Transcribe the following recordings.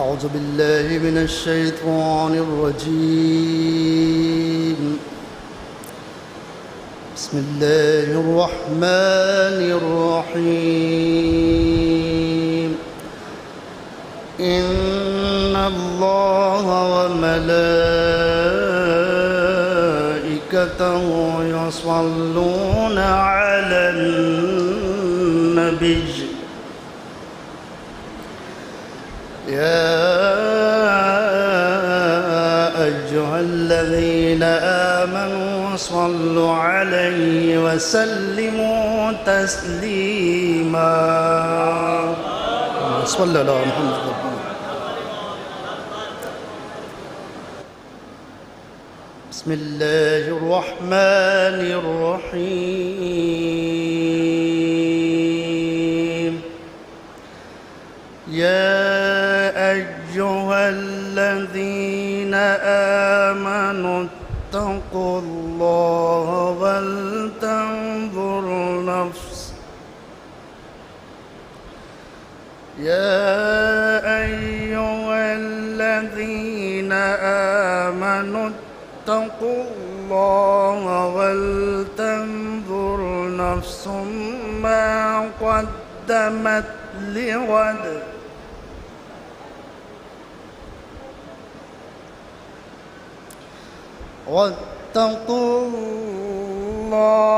أعوذ بالله من الشيطان الرجيم. بسم الله الرحمن الرحيم. إن الله وملائكته يصلون على النبي يا أيها الذين آمنوا صلوا عليه وسلموا تسليما. صلى الله على محمد. بسم الله الرحمن الرحيم. يا أيها الذين آمنوا اتقوا الله ولتنظر نفس يا أيها الذين آمنوا اتقوا الله ولتنظر نفس ما قدمت لغد واتقوا الله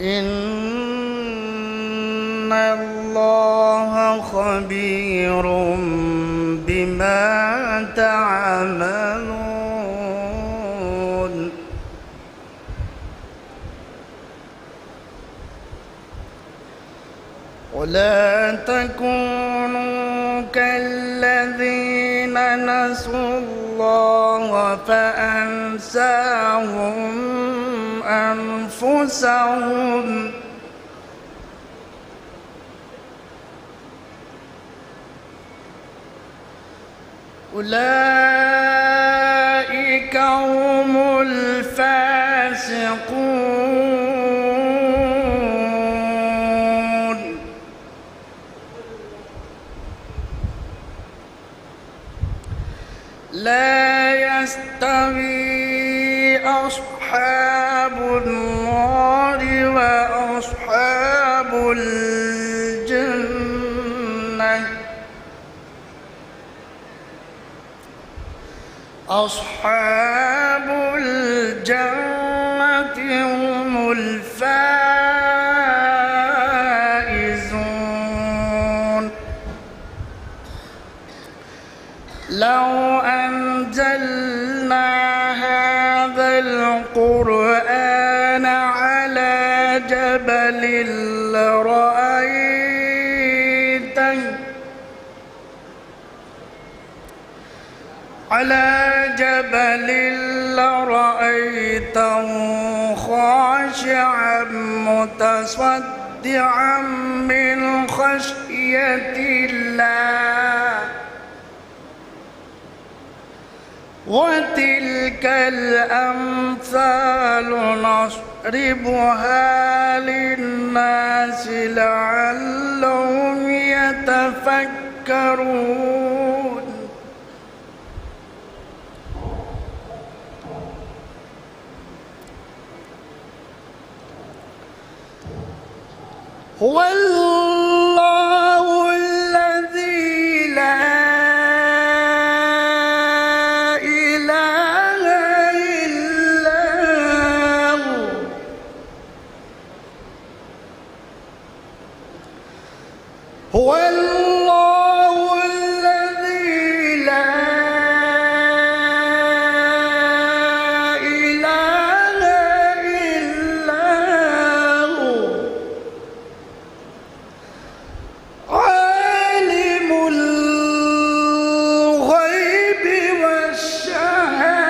إن الله خبير بما تعملون. ولا تكونوا كالذين نسوا الله فأنساهم أنفسهم أولئك هم الفاسقون. لا يستوي أصحاب النار وأصحاب الجنة. أصحاب الجنة هم الفائزون. لو أنزلنا هذا القرآن على جبل لرأيته خاشعا متصدعا من خشية الله. وتلك الأمثال نضربها للناس لعلهم يتفكرون. هو الله الذي هو الله الذي لا إله إلا هو عالم الغيب والشهادة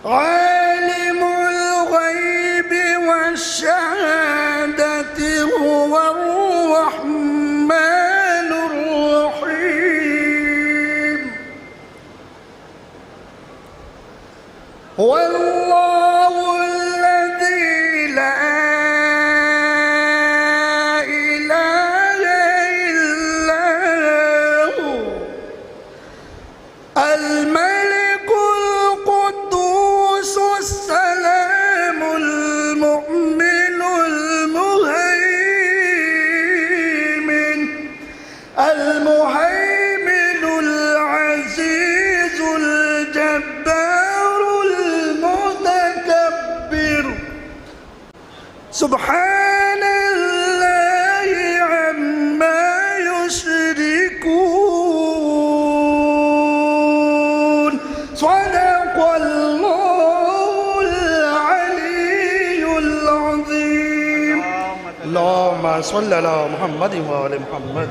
عالم الغيب والشهادة هو الرحمن الرحيم هو الله الذي لا إله إلا هو الملك القدوس السلام المؤمن المهيمن العزيز الجبار المتكبر سبحان الله عما يشركون صدق الله العلي العظيم اللهم صل على محمد وآل محمد.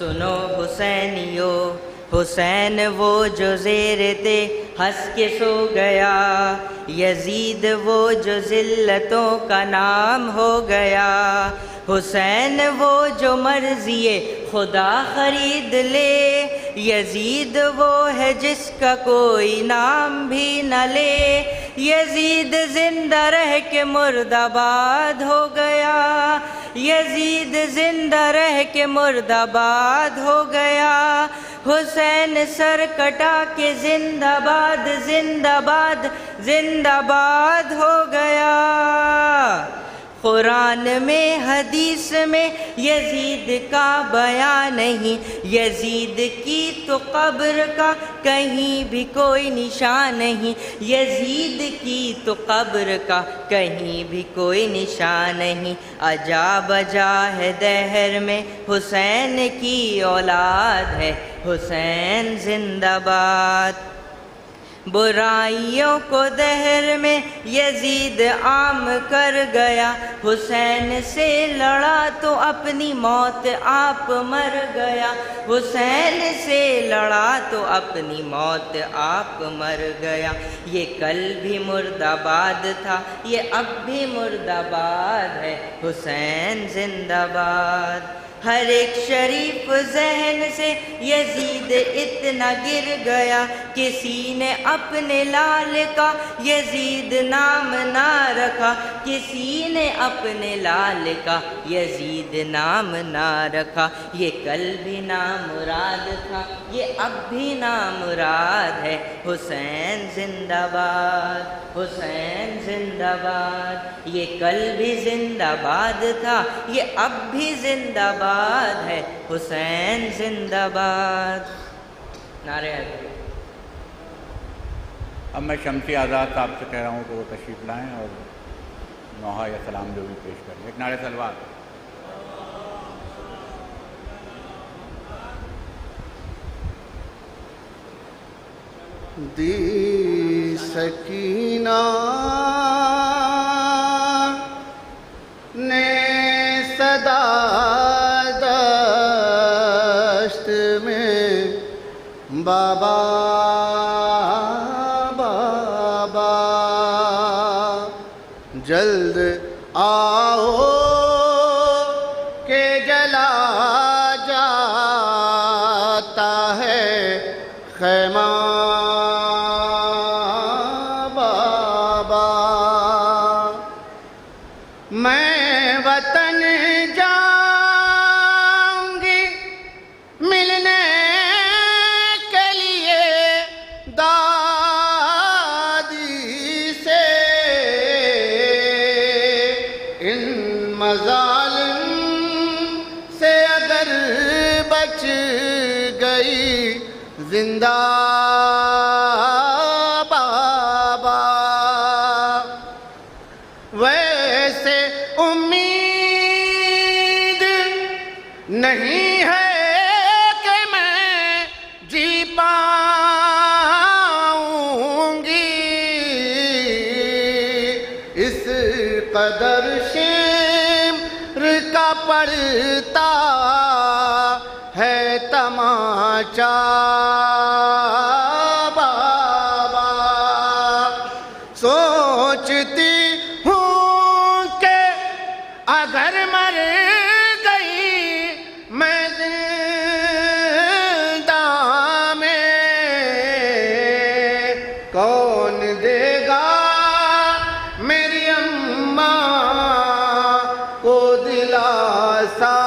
سنو حسینیو، حسین وہ جو زیر تھے ہنس کے سو گیا، یزید وہ جو ذلتوں کا نام ہو گیا، حسین وہ جو مرضی خدا خرید لے، یزید وہ ہے جس کا کوئی نام بھی نہ لے، یزید زندہ رہ کے مرد آباد ہو گیا، یزید زندہ رہ کے مرد آباد ہو گیا، حسین سر کٹا کے زندہ باد زندہ باد زندہ باد ہو گیا۔ قرآن میں حدیث میں یزید کا بیان نہیں، یزید کی تو قبر کا کہیں بھی کوئی نشان نہیں، یزید کی تو قبر کا کہیں بھی کوئی نشان نہیں، عجاب بجا ہے دہر میں حسین کی اولاد ہے، حسین زندہ باد۔ برائیوں کو دہر میں یزید عام کر گیا، حسین سے لڑا تو اپنی موت آپ مر گیا، حسین سے لڑا تو اپنی موت آپ مر گیا، یہ کل بھی مرد آباد تھا یہ اب بھی مرد آباد ہے، حسین زندہ باد۔ ہر ایک شریف ذہن سے یزید اتنا گر گیا، کسی نے اپنے لال کا یزید نام نہ رکھا، کسی نے اپنے لال کا یزید نام نہ رکھا، یہ کل بھی نامراد تھا یہ اب بھی نامراد ہے، حسین زندہ باد، حسین زندہ باد، یہ کل بھی زندہ باد تھا یہ اب بھی زندہ باد ہے، حسین زندہ باد۔ نعرہ حیدری۔ اب میں شمسی آزاد صاحب سے کہہ رہا ہوں کہ وہ تشریف لائیں اور نوحہ یا سلام جو بھی پیش کریں، ایک نعرہ سلوات۔ دی سکینہ نے صدا دشت میں بابا بابا جلد آؤ کہ جلا جاتا ہے خیمہ بابا، میں وطن جاؤں گی ملنے کے لیے دادی سے، ان مظالم سے اگر بچ گئی زندہ بابا، ویسے امید نہیں ہے کہ میں جی پاؤں گی، اس قدر شمر کا پڑتا ہے تماچا بابا، سوچتی ہوں کہ اگر مر گئی میں زندہ میں، کون دے گا میری اماں کو دلاسا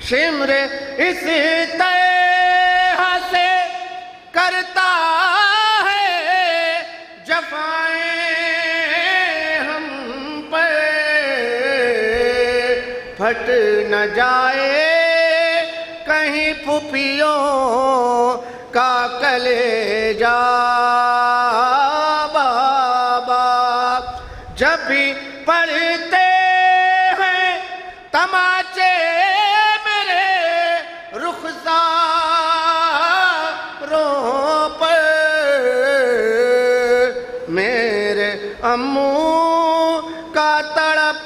شمر اس طرح سے کرتا ہے جفائیں ہم پر، پھٹ نہ جائے کہیں پھپھیوں کا کلیجا بابا، جب بھی پڑھتے ہیں تماچے رخساروں پر، میرے اموں کا تڑپ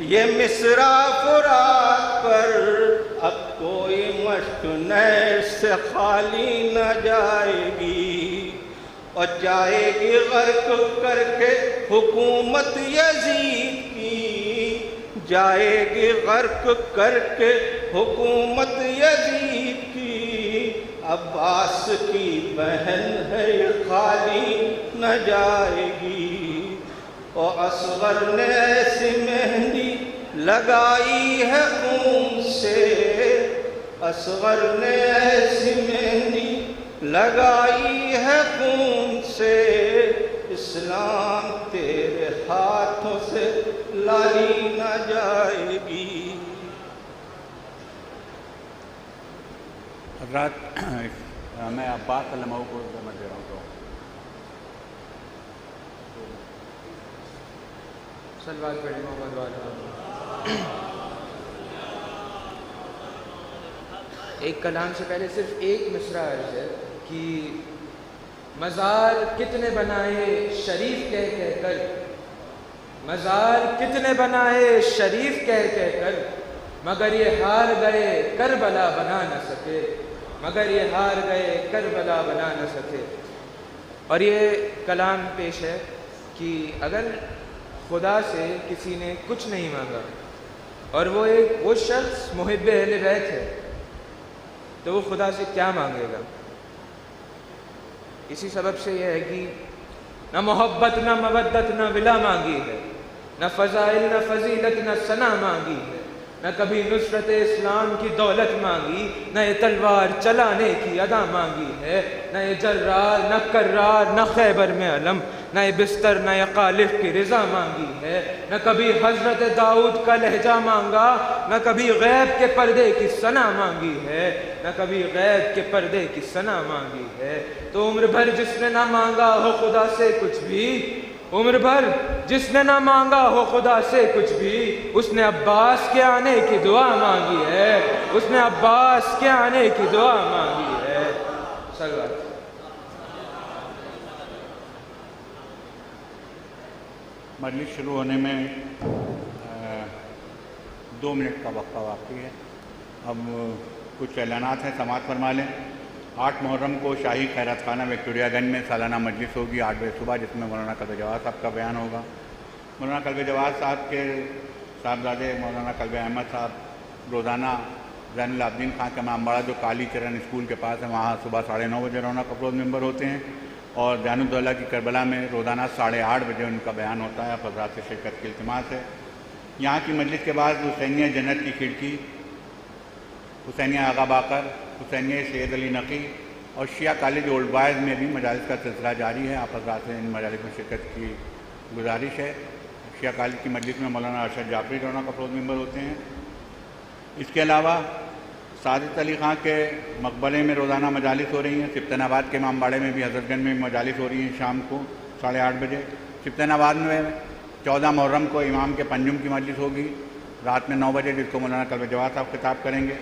یہ مصرع فرات پر اب کوئی مشک نیر سے خالی نہ جائے گی، اور جائے گی غرق کر کے حکومت یزید کی، جائے گی غرق کر کے حکومت یزید کی، عباس کی بہن ہے یہ خالی نہ جائے گی، اور اصغر نے ایسی مہندی لگائی ہے خون سے، اصغر نے ایسی مہندی لگائی ہے خون سے، اسلام تیرے ہاتھوں سے لالی نہ جائے گی۔ حضرات، میں عباس علمہ کو سمجھ دے رہا ہوں تو صلوات پڑھیں محمد والا۔ ایک کلام سے پہلے صرف ایک مصرع عرض ہے کہ مزار کتنے بنائے شریف کہہ کہہ کر، مزار کتنے بنائے شریف کہہ کہہ کر، مگر یہ ہار گئے کربلا بنا نہ سکے، مگر یہ ہار گئے کربلا بنا نہ سکے۔ اور یہ کلام پیش ہے کہ اگر خدا سے کسی نے کچھ نہیں مانگا اور وہ شخص محب اہل بیت ہے تو وہ خدا سے کیا مانگے گا؟ اسی سبب سے یہ ہے کہ نہ محبت نہ مودت نہ ولا مانگی ہے، نہ فضائل نہ فضیلت نہ ثنا مانگی ہے، نہ کبھی نصرت اسلام کی دولت مانگی، نہ یہ تلوار چلانے کی ادا مانگی ہے، نہ یہ جرار نہ کرار نہ خیبر میں علم، نہ یہ بستر نہ یہ قالف کی رضا مانگی ہے، نہ کبھی حضرت داؤد کا لہجہ مانگا، نہ کبھی غیب کے پردے کی ثنا مانگی ہے، نہ کبھی غیب کے پردے کی ثنا مانگی ہے۔ تو عمر بھر جس نے نہ مانگا ہو خدا سے کچھ بھی، عمر بھر جس نے نہ مانگا ہو خدا سے کچھ بھی، اس نے عباس کے آنے کی دعا مانگی ہے، اس نے عباس کے آنے کی دعا مانگی ہے۔ صلوات۔ مجلس شروع ہونے میں 2 منٹ کا وقفہ باقی ہے۔ اب کچھ اعلانات ہیں، سماعت فرما لیں۔ 8 محرم کو شاہی خیرات خانہ وکٹوریہ گنج میں سالانہ مجلس ہوگی 8 بجے صبح، جس میں مولانا قلب جواز صاحب کا بیان ہوگا۔ مولانا قلب جواز صاحب کے صاحبزادے مولانا قلب احمد صاحب روزانہ زین العابدین خان کا امامباڑہ جو کالی چرن اسکول کے پاس ہے، وہاں صبح 9:30 بجے رونق افروز ممبر ہوتے ہیں، اور جان الدولہ کی کربلا میں روزانہ 8:30 بجے ان کا بیان ہوتا ہے۔ حضرات سے شرکت کی التماس ہے۔ یہاں کی مجلس کے بعد حسینیہ جنت کی کھڑکی، حسینیہ آغا باقر، حسینیہ سید علی نقی اور شیعہ کالج اولڈ بوائز میں بھی مجالس کا سلسلہ جاری ہے۔ آپ حضرات سے ان مجالس میں شرکت کی گزارش ہے۔ شیعہ کالج کی مجلس میں مولانا ارشد جعفری رونق افروز ممبر ہوتے ہیں۔ اس کے علاوہ سعادت علی خان کے مقبرے میں روزانہ مجالس ہو رہی ہیں۔ سبطین آباد کے امام باڑے میں بھی حضرت گنج میں مجالس ہو رہی ہیں شام کو 8:30 بجے۔ سبطین آباد میں 14 محرم کو امام کے پنجم کی مجلس ہوگی رات میں 9 بجے، جس کو مولانا قلب جواز صاحب خطاب کریں گے۔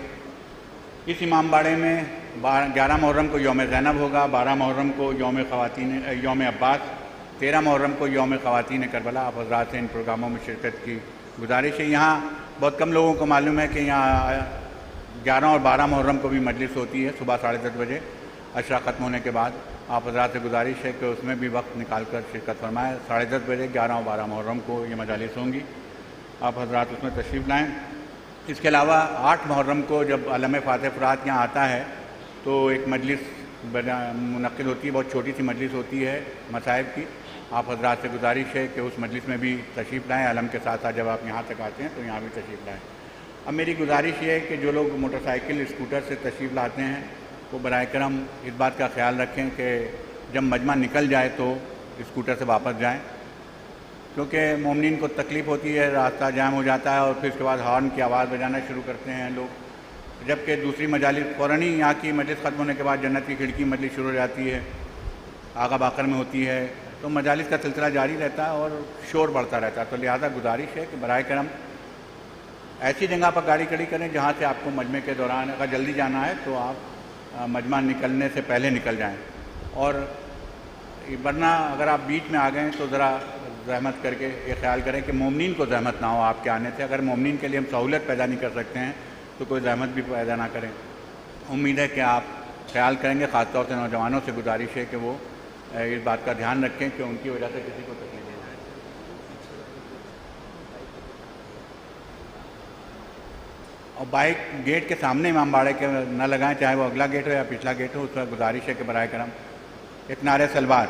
اس امام باڑے میں 11 محرم کو یوم زینب ہوگا، 12 محرم کو یوم عباس، 13 محرم کو یوم خواتین کربلا۔ آپ حضرات سے ان پروگراموں میں شرکت کی گزارش ہے۔ یہاں بہت کم لوگوں کو معلوم ہے کہ یہاں 11 اور 12 محرم کو بھی مجلس ہوتی ہے صبح 10:30 بجے عشرہ ختم ہونے کے بعد۔ آپ حضرات سے گزارش ہے کہ اس میں بھی وقت نکال کر شرکت فرمائیں۔ 10:30 بجے 11 اور 12 محرم کو یہ مجالس ہوں گی، آپ حضرات اس میں تشریف لائیں۔ اس کے علاوہ 8 محرم کو جب علم فاتح فرات یہاں آتا ہے تو ایک مجلس منعقد ہوتی ہے، بہت چھوٹی سی مجلس ہوتی ہے مصائب کی۔ آپ حضرات سے گزارش ہے کہ اس مجلس میں بھی تشریف لائیں، علم کے ساتھ ساتھ جب آپ یہاں تک آتے ہیں تو یہاں بھی تشریف لائیں۔ اب میری گزارش یہ ہے کہ جو لوگ موٹر سائیکل اسکوٹر سے تشریف لاتے ہیں وہ برائے کرم اس بات کا خیال رکھیں کہ جب مجمع نکل جائے تو اسکوٹر سے واپس جائیں، کیونکہ مومنین کو تکلیف ہوتی ہے، راستہ جام ہو جاتا ہے اور پھر اس کے بعد ہارن کی آواز بجانا شروع کرتے ہیں لوگ، جبکہ دوسری مجالس فوراً ہی یہاں کی مجلس ختم ہونے کے بعد جنت کی کھڑکی مجلس شروع ہو جاتی ہے، آغا باقر میں ہوتی ہے، تو مجالس کا سلسلہ جاری رہتا ہے اور شور بڑھتا رہتا ہے۔ تو لہٰذا گزارش ہے کہ برائے کرم ایسی جگہ پر گاڑی کھڑی کریں جہاں سے آپ کو مجمع کے دوران اگر جلدی جانا ہے تو آپ مجمع نکلنے سے پہلے نکل جائیں، اور ورنہ اگر آپ بیچ میں آ گئے تو ذرا زحمت کر کے یہ خیال کریں کہ مومنین کو زحمت نہ ہو آپ کے آنے سے. اگر مومنین کے لیے ہم سہولت پیدا نہیں کر سکتے ہیں تو کوئی زحمت بھی پیدا نہ کریں. امید ہے کہ آپ خیال کریں گے. خاص طور سے نوجوانوں سے گزارش ہے کہ وہ اس بات کا دھیان رکھیں کہ ان کی وجہ سے کسی کو تکلیف نہ جائے. اور بائک گیٹ کے سامنے امام باڑے کے نہ لگائیں, چاہے وہ اگلا گیٹ ہو یا پچھلا گیٹ ہو. اس پر گزارش ہے کہ برائے کرم ایک نعرہ سلوات.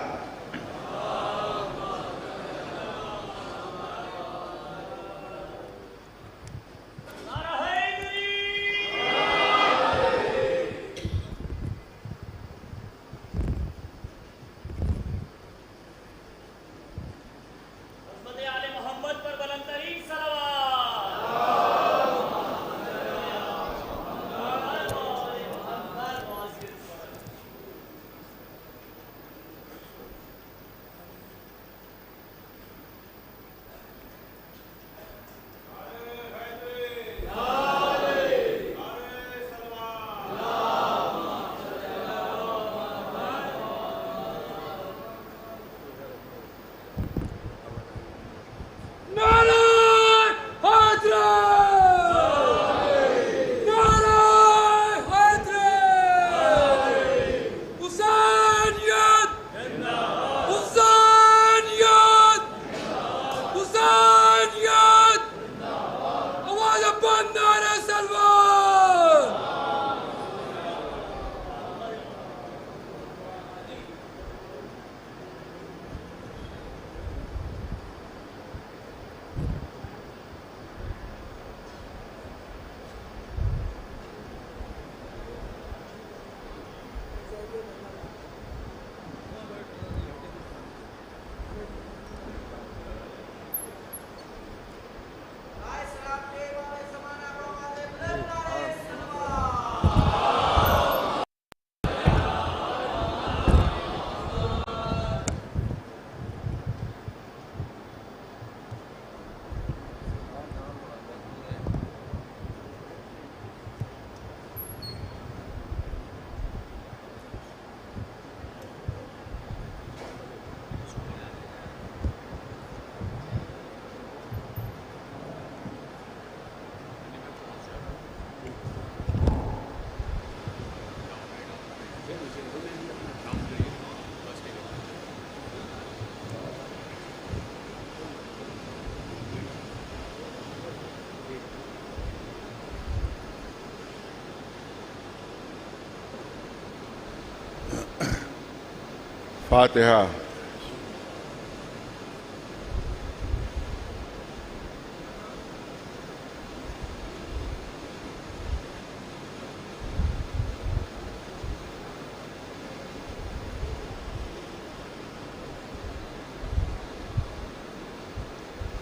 فاتحہ.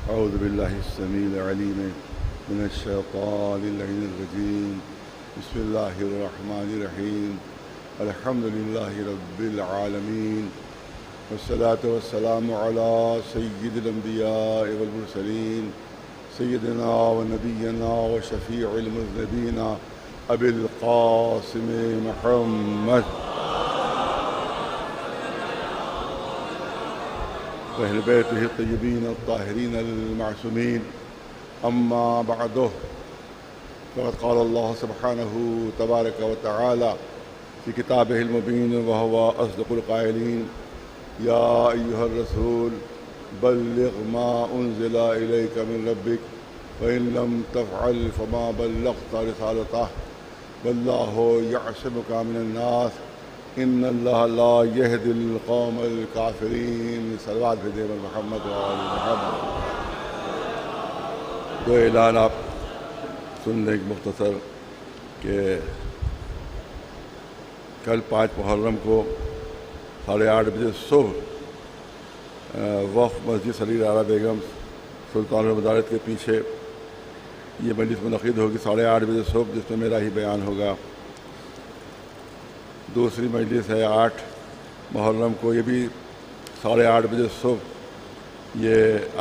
اعوذ باللہ السمیع العلیم من الشیطان اللعین الرجیم. بسم اللہ الرحمن الرحیم. الحمد للہ رب العالمین والصلاة والسلام علی سید الانبیاء والمرسلین سیدنا و نبینا و شفیع المذنبین ابی القاسم محمد وأهل بيته الطيبين الطاهرين المعصومين. أما بعده فقد قال الله سبحانه تبارك وتعالى في كتابه المبين وهو أصدق القائلين: يا أيها الرسول بلغ ما أنزل إليك من ربك وإن لم تفعل فما بلغت رسالته والله يعصمك من الناس ان اللہ لا يهدي القوم الكافرین. صلوات بھیجے محمد و آل محمد. دو اعلان آپ سن لیں مختصر کہ کل 5 محرم کو 8:30 بجے صبح وقف مسجد سریر آرا بیگم سلطان المدارت کے پیچھے یہ مجلس منعقد ہوگی 8:30 بجے صبح، جس میں میرا ہی بیان ہوگا. دوسری مجلس ہے 8 محرم کو، یہ بھی 8:30 بجے صبح. یہ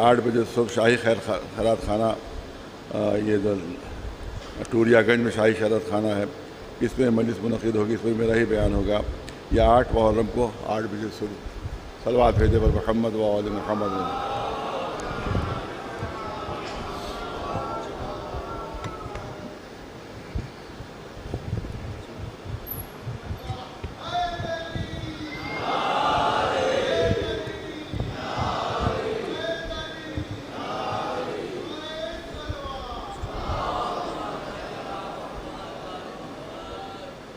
8 بجے صبح شاہی خیرات خانہ، یہ ٹوریا گنج میں شاہی خیرات خانہ ہے، اس میں مجلس منعقد ہوگی، اس میں میرا ہی بیان ہوگا. یہ 8 محرم کو 8 بجے صبح. صلوات بھیجے پر محمد و آل محمد.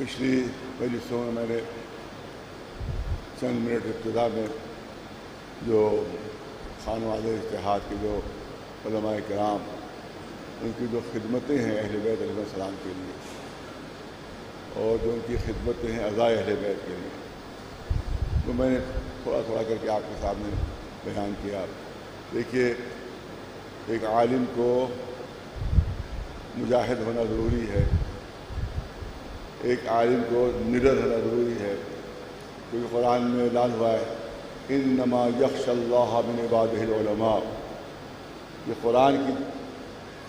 پچھلی مجلسوں میں نے چند منٹ ابتدا میں جو خانواد اتحاد کے جو علماء کرام ان کی جو خدمتیں ہیں اہل بیت علیہ السلام کے لیے اور جو ان کی خدمتیں ہیں اعضائے اہل بیت کے لیے تو میں نے تھوڑا تھوڑا کر کے آپ کے سامنے بیان کیا. دیکھیے ایک عالم کو مجاہد ہونا ضروری ہے, ایک عالم کو نڈر ہونا ضروری ہے, کیونکہ قرآن میں اعلان ہوا ہے انما یخشی اللہ من عبادہ العلماء. یہ قرآن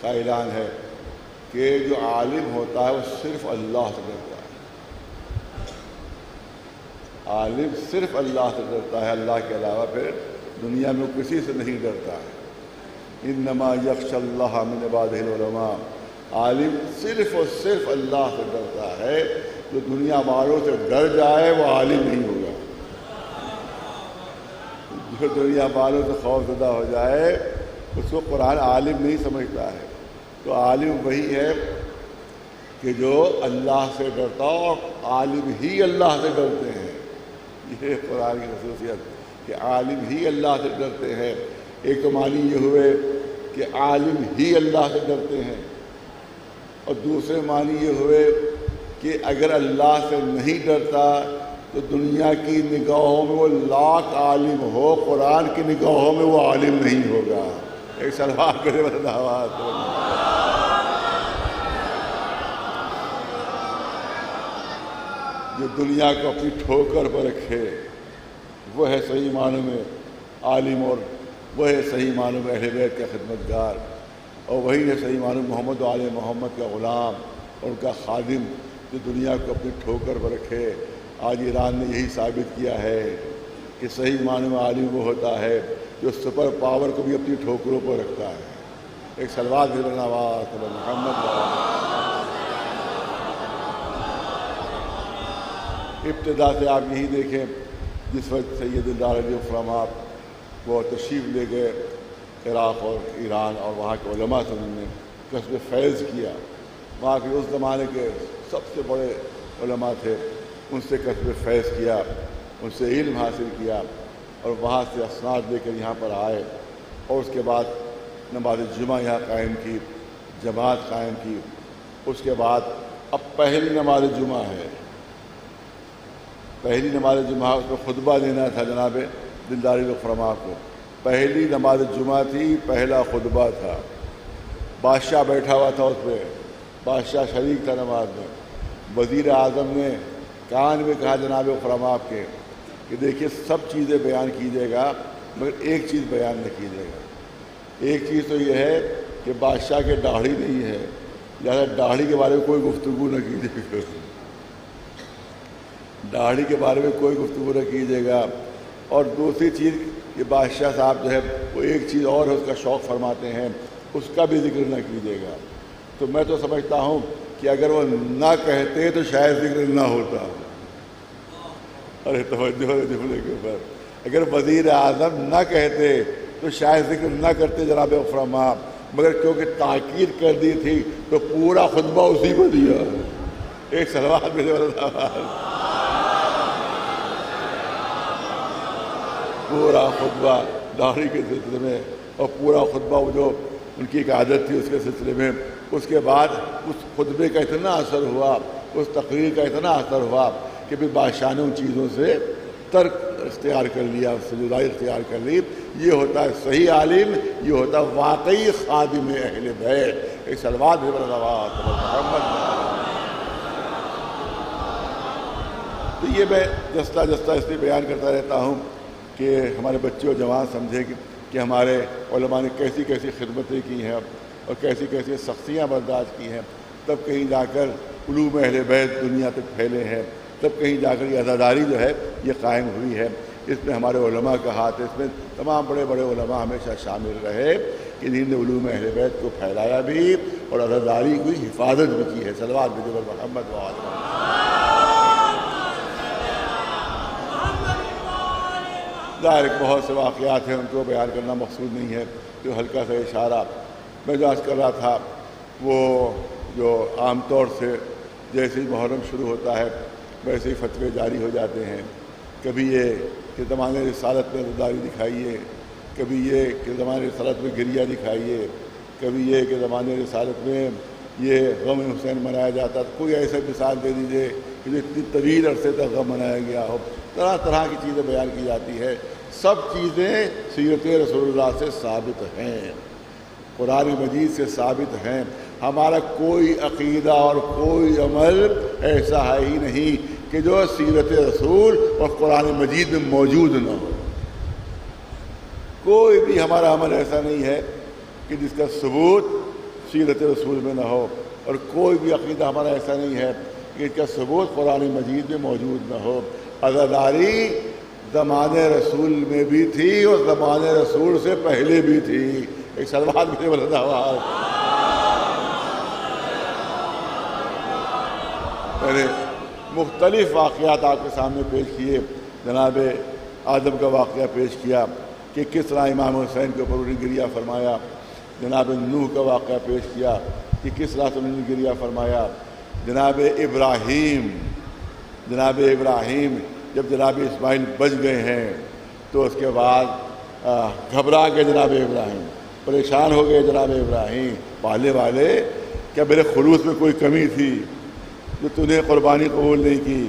کا اعلان ہے کہ جو عالم ہوتا ہے وہ صرف اللہ سے ڈرتا ہے. عالم صرف اللہ سے ڈرتا ہے, اللہ کے علاوہ پھر دنیا میں کسی سے نہیں ڈرتا ہے. انما یخشی اللہ من عبادہ العلماء. عالم صرف اور صرف اللہ سے ڈرتا ہے. جو دنیا والوں سے ڈر جائے وہ عالم نہیں ہوگا. جو دنیا والوں سے خوف زدہ ہو جائے اس کو قرآن عالم نہیں سمجھتا ہے. تو عالم وہی ہے کہ جو اللہ سے ڈرتا ہو, اور عالم ہی اللہ سے ڈرتے ہیں. یہ قرآن کی خصوصیت کہ عالم ہی اللہ سے ڈرتے ہیں. ایک تو معنی یہ ہوئے کہ عالم ہی اللہ سے ڈرتے ہیں, اور دوسرے معنی یہ ہوئے کہ اگر اللہ سے نہیں ڈرتا تو دنیا کی نگاہوں میں وہ لاکھ عالم ہو, قرآن کی نگاہوں میں وہ عالم نہیں ہوگا. ایک سلوات کرے جو دنیا کو اپنی ٹھوکر پر رکھے وہ ہے صحیح معنوں میں عالم, اور وہ ہے صحیح معنوں میں اہل بیت کا خدمتگار, اور وہی ہے صحیح معنوں محمد و آل محمد کا غلام اور ان کا خادم جو دنیا کو اپنی ٹھوکر پر رکھے. آج ایران نے یہی ثابت کیا ہے کہ صحیح معنوں میں عالم وہ ہوتا ہے جو سپر پاور کو بھی اپنی ٹھوکروں پر رکھتا ہے. ایک سلوات بھی بنا محمد. ابتدا سے آپ یہی دیکھیں جس وقت سید الدار علی فرما وہ تشریف لے گئے عراق اور ایران, اور وہاں کے علماء سے انہوں نے کسب فیض کیا. وہاں کے اس زمانے کے سب سے بڑے علماء تھے, ان سے کسب فیض کیا, ان سے علم حاصل کیا, اور وہاں سے اسناد لے کر یہاں پر آئے, اور اس کے بعد نماز جمعہ یہاں قائم کی, جماعت قائم کی. اس کے بعد اب پہلی نماز جمعہ ہے, پہلی نماز جمعہ, اس کو خطبہ دینا تھا جناب دلدار الفرما کو. پہلی نماز جمعہ تھی, پہلا خطبہ تھا. بادشاہ بیٹھا ہوا تھا اس پہ, بادشاہ شریک تھا نماز میں. وزیر اعظم نے کان میں کہا جناب فرما آپ کے کہ دیکھیے سب چیزیں بیان کیجیے گا مگر ایک چیز بیان نہ کیجیے گا. ایک چیز تو یہ ہے کہ بادشاہ کے داڑھی نہیں ہے, لہٰذا داڑھی کے بارے میں کوئی گفتگو نہ کیجیے گا. داڑھی کے بارے میں کوئی گفتگو نہ کیجیے گا. اور دوسری چیز کہ بادشاہ صاحب جو ہے وہ ایک چیز اور ہے, اس کا شوق فرماتے ہیں, اس کا بھی ذکر نہ کیجیے گا. تو میں تو سمجھتا ہوں کہ اگر وہ نہ کہتے تو شاید ذکر نہ ہوتا. ارے توجہ ہے جملے کے اوپر, اگر وزیر اعظم نہ کہتے تو شاید ذکر نہ کرتے جناب فرما, مگر کیونکہ تاکید کر دی تھی تو پورا خطبہ اسی کو دیا. ایک سلوات میں پورا خطبہ داڑھی کے سلسلے میں, اور پورا خطبہ وہ جو ان کی ایک عادت تھی اس کے سلسلے میں. اس کے بعد اس خطبے کا اتنا اثر ہوا, اس تقریر کا اتنا اثر ہوا کہ پھر بادشاہ نے ان چیزوں سے ترک اختیار کر لیا, اس سے جدائی اختیار کر لی. یہ ہوتا ہے صحیح عالم, یہ ہوتا ہے واقعی خادم اہل بیت. ایک سلوات بھی محمد. تو یہ میں جستہ جستہ اس لیے بیان کرتا رہتا ہوں کہ ہمارے بچے اور جوان سمجھیں کہ ہمارے علماء نے کیسی کیسی خدمتیں کی ہیں اور کیسی کیسی سختیاں برداشت کی ہیں, تب کہیں جا کر علوم اہل بیت دنیا تک پھیلے ہیں, تب کہیں جا کر یہ عزاداری جو ہے یہ قائم ہوئی ہے. اس میں ہمارے علماء کا ہاتھ ہے, اس میں تمام بڑے بڑے علماء ہمیشہ شامل رہے کہ جنہوں نے علوم اہل بیت کو پھیلایا بھی اور عزاداری کی حفاظت بھی کی ہے. صلوات بجبر محمد و آل ظاہر بہت سے واقعات ہیں, ان کو بیان کرنا مقصود نہیں ہے. جو ہلکا سا اشارہ میں جو عرض کر رہا تھا وہ جو عام طور سے جیسے ہی محرم شروع ہوتا ہے ویسے ہی فتوے جاری ہو جاتے ہیں. کبھی یہ کہ زمان رسالت میں رضاداری دکھائیے، کبھی یہ کہ زمان رسالت میں گریہ دکھائیے، کبھی یہ کہ زمان رسالت میں یہ غم حسین منایا جاتا. کوئی ایسا مثال دے دیجیے کہ جو اتنی طویل عرصے تک غم منایا گیا ہو. طرح طرح کی چیزیں بیان کی جاتی ہے. سب چیزیں سیرت رسول اللہ سے ثابت ہیں، قرآن مجید سے ثابت ہیں. ہمارا کوئی عقیدہ اور کوئی عمل ایسا ہے ہی نہیں کہ جو سیرت رسول اور قرآن مجید میں موجود نہ ہو. کوئی بھی ہمارا عمل ایسا نہیں ہے کہ جس کا ثبوت سیرت رسول میں نہ ہو، اور کوئی بھی عقیدہ ہمارا ایسا نہیں ہے کہ اس کا ثبوت قرآن مجید میں موجود نہ ہو. عزاداری زمان رسول میں بھی تھی اور زمان رسول سے پہلے بھی تھی. ایک سلوات بھی بولتا ہوا میں نے مختلف واقعات آپ کے سامنے پیش کیے. جناب آدم کا واقعہ پیش کیا کہ کس طرح امام حسین کے اوپر انہوں نے گریہ فرمایا. جناب نوح کا واقعہ پیش کیا کہ کس طرح سے انہوں نے گریہ فرمایا. جناب ابراہیم جب جناب اسماعیل بچ گئے ہیں تو اس کے بعد گھبرا گئے جناب ابراہیم، پریشان ہو گئے جناب ابراہیم. پالنے والے کیا میرے خلوص میں کوئی کمی تھی جو تو نے قربانی قبول نہیں کی؟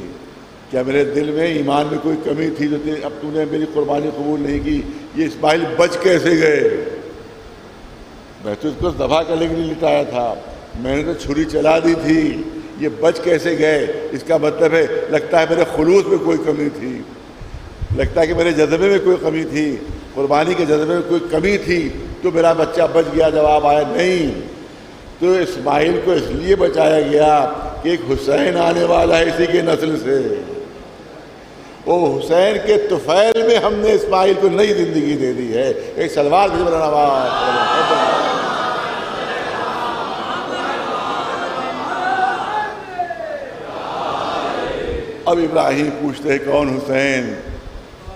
کیا میرے دل میں ایمان میں کوئی کمی تھی جو اب تو نے میری قربانی قبول نہیں کی؟ یہ اسماعیل بچ کیسے گئے؟ میں تو اس کو ذبح کرنے کے لیے لٹایا تھا، میں نے تو چھری چلا دی تھی. یہ بچ کیسے گئے؟ اس کا مطلب ہے لگتا ہے میرے خلوص میں کوئی کمی تھی، لگتا ہے کہ میرے جذبے میں کوئی کمی تھی، قربانی کے جذبے میں کوئی کمی تھی تو میرا بچہ بچ گیا. جواب آیا نہیں. تو اسماعیل کو اس لیے بچایا گیا کہ ایک حسین آنے والا ہے اسی کے نسل سے. وہ حسین کے طفیل میں ہم نے اسماعیل کو نئی زندگی دے دی ہے. ایک سلوات بھی بنانا. اب ابراہیم پوچھتے ہیں کون حسین؟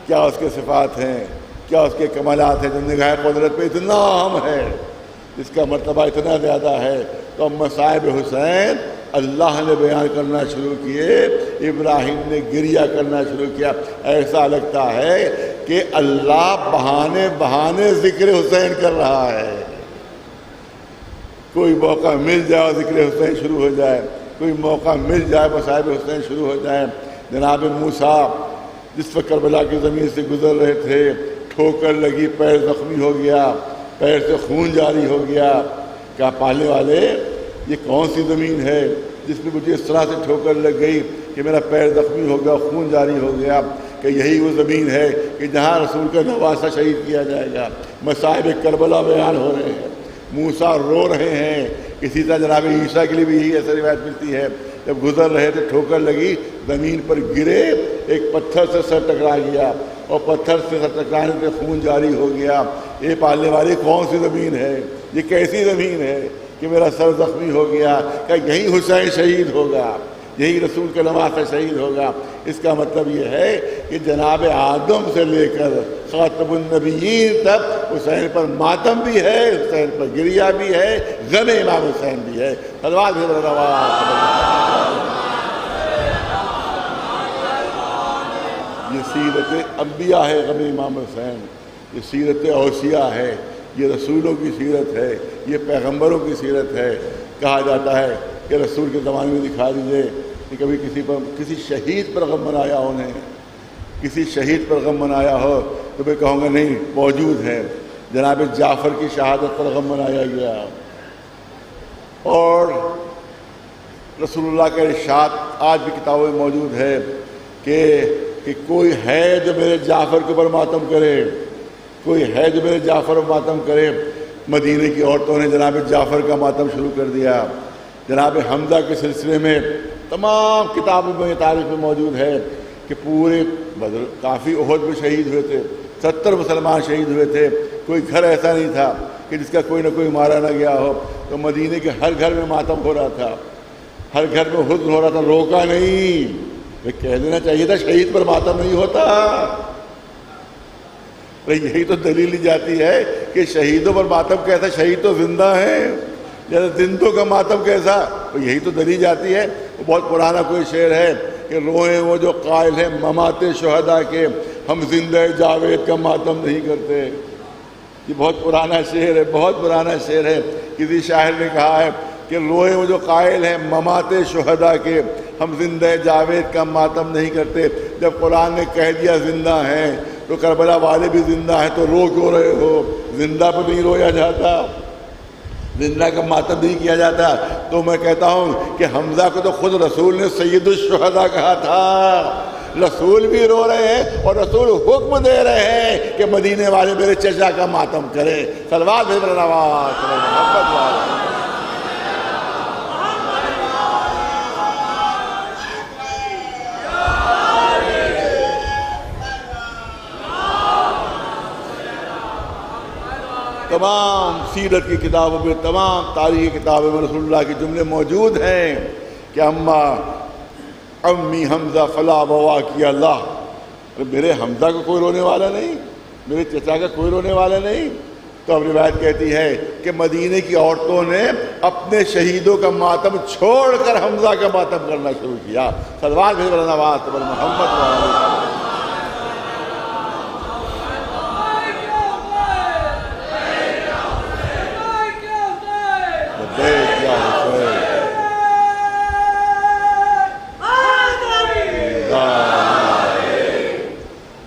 کیا اس کے صفات ہیں؟ کیا اس کے کمالات ہیں جو نگاہ قدرت پہ اتنا اہم ہے، اس کا مرتبہ اتنا زیادہ ہے؟ تو مصائب حسین اللہ نے بیان کرنا شروع کیے، ابراہیم نے گریہ کرنا شروع کیا. ایسا لگتا ہے کہ اللہ بہانے بہانے ذکر حسین کر رہا ہے. کوئی موقع مل جائے ذکر حسین شروع ہو جائے، کوئی موقع مل جائے مصائب حسین شروع ہو جائے. جناب موسیٰ جس وقت کربلا کی زمین سے گزر رہے تھے، ٹھوکر لگی، پیر زخمی ہو گیا، پیر سے خون جاری ہو گیا. کیا پالنے والے یہ کون سی زمین ہے جس میں مجھے اس طرح سے ٹھوکر لگ گئی کہ میرا پیر زخمی ہو گیا، خون جاری ہو گیا؟ کہ یہی وہ زمین ہے کہ جہاں رسول کا نواسہ شہید کیا جائے گا. مصائب کربلا بیان ہو رہے ہیں، موسیٰ رو رہے ہیں. اسی طرح جناب عیسیٰ کے لیے بھی یہی ایسا روایت ملتی ہے، جب گزر رہے تھے ٹھوکر لگی، زمین پر گرے، ایک پتھر سے سر ٹکرا گیا اور پتھر سے سر ٹکرانے سے خون جاری ہو گیا. یہ پالنے والی کون سی زمین ہے؟ یہ کیسی زمین ہے کہ میرا سر زخمی ہو گیا؟ کہ یہی حسین شہید ہوگا، یہی رسول کے نواسہ شہید ہوگا. اس کا مطلب یہ ہے کہ جناب آدم سے لے کر خاتم النبیین تک حسین پر ماتم بھی ہے، حسین پر گریہ بھی ہے، غم امام حسین بھی ہے. سلوات بھی یہ سیرت انبیاء ہے، غم امام حسین. یہ سیرت اوصیاء ہے، یہ رسولوں کی سیرت ہے، یہ پیغمبروں کی سیرت ہے. کہا جاتا ہے کہ رسول کے زمانے میں دکھا دیجئے کہ کبھی کسی شہید پر غم منایا ہو، انہیں کسی شہید پر غم منایا ہو تو میں کہوں گا نہیں، موجود ہے. جناب جعفر کی شہادت پر غم منایا گیا، اور رسول اللہ کا ارشاد آج بھی کتابوں میں موجود ہے کہ کوئی ہے جو میرے جعفر کے اوپر ماتم کرے، کوئی ہے جو میرے جعفر پر ماتم کرے. مدینے کی عورتوں نے جناب جعفر کا ماتم شروع کر دیا. جناب حمزہ کے سلسلے میں تمام کتابوں میں تاریخ میں موجود ہے کہ پورے بدر کافی احد میں شہید ہوئے تھے، 70 مسلمان شہید ہوئے تھے. کوئی گھر ایسا نہیں تھا کہ جس کا کوئی نہ کوئی مارا نہ گیا ہو. تو مدینے کے ہر گھر میں ماتم ہو رہا تھا، ہر گھر میں حزن ہو رہا تھا. روکا نہیں. کہہ دینا چاہیے تھا شہید پر ماتم نہیں ہوتا. یہی تو دلیل لی جاتی ہے کہ شہیدوں پر ماتم کیسا؟ شہید تو زندہ ہیں، زندوں کا ماتم کیسا؟ تو یہی تو دلی جاتی ہے. وہ بہت پرانا کوئی شعر ہے کہ روئیں وہ جو قائل ہیں ممات شہداء کے، ہم زندہ جاوید کا ماتم نہیں کرتے. یہ بہت پرانا شعر ہے، بہت پرانا شعر ہے. کسی شاعر نے کہا ہے کہ روئیں وہ جو قائل ہیں ممات شہداء کے، ہم زندہ جاوید کا ماتم نہیں کرتے. جب قرآن نے کہہ دیا زندہ ہیں تو کربلا والے بھی زندہ ہیں، تو رو کیوں رہے ہو؟ زندہ پہ نہیں رویا جاتا، زندہ کا ماتم نہیں کیا جاتا. تو میں کہتا ہوں کہ حمزہ کو تو خود رسول نے سید الشہداء کہا تھا. رسول بھی رو رہے ہیں اور رسول حکم دے رہے ہیں کہ مدینے والے میرے چچا کا ماتم کریں. صلوات بھیج رواز محبت والے. تمام سیرت کی کتابوں میں، تمام تاریخی کتابوں میں رسول اللہ کے جملے موجود ہیں کہ امی حمزہ فلا بوا کی اللہ. میرے حمزہ کا کوئی رونے والا نہیں، میرے چچا کا کوئی رونے والا نہیں. تو اب روایت کہتی ہے کہ مدینے کی عورتوں نے اپنے شہیدوں کا ماتم چھوڑ کر حمزہ کا ماتم کرنا شروع کیا. صلوات بھیج نواز پر محمد والے.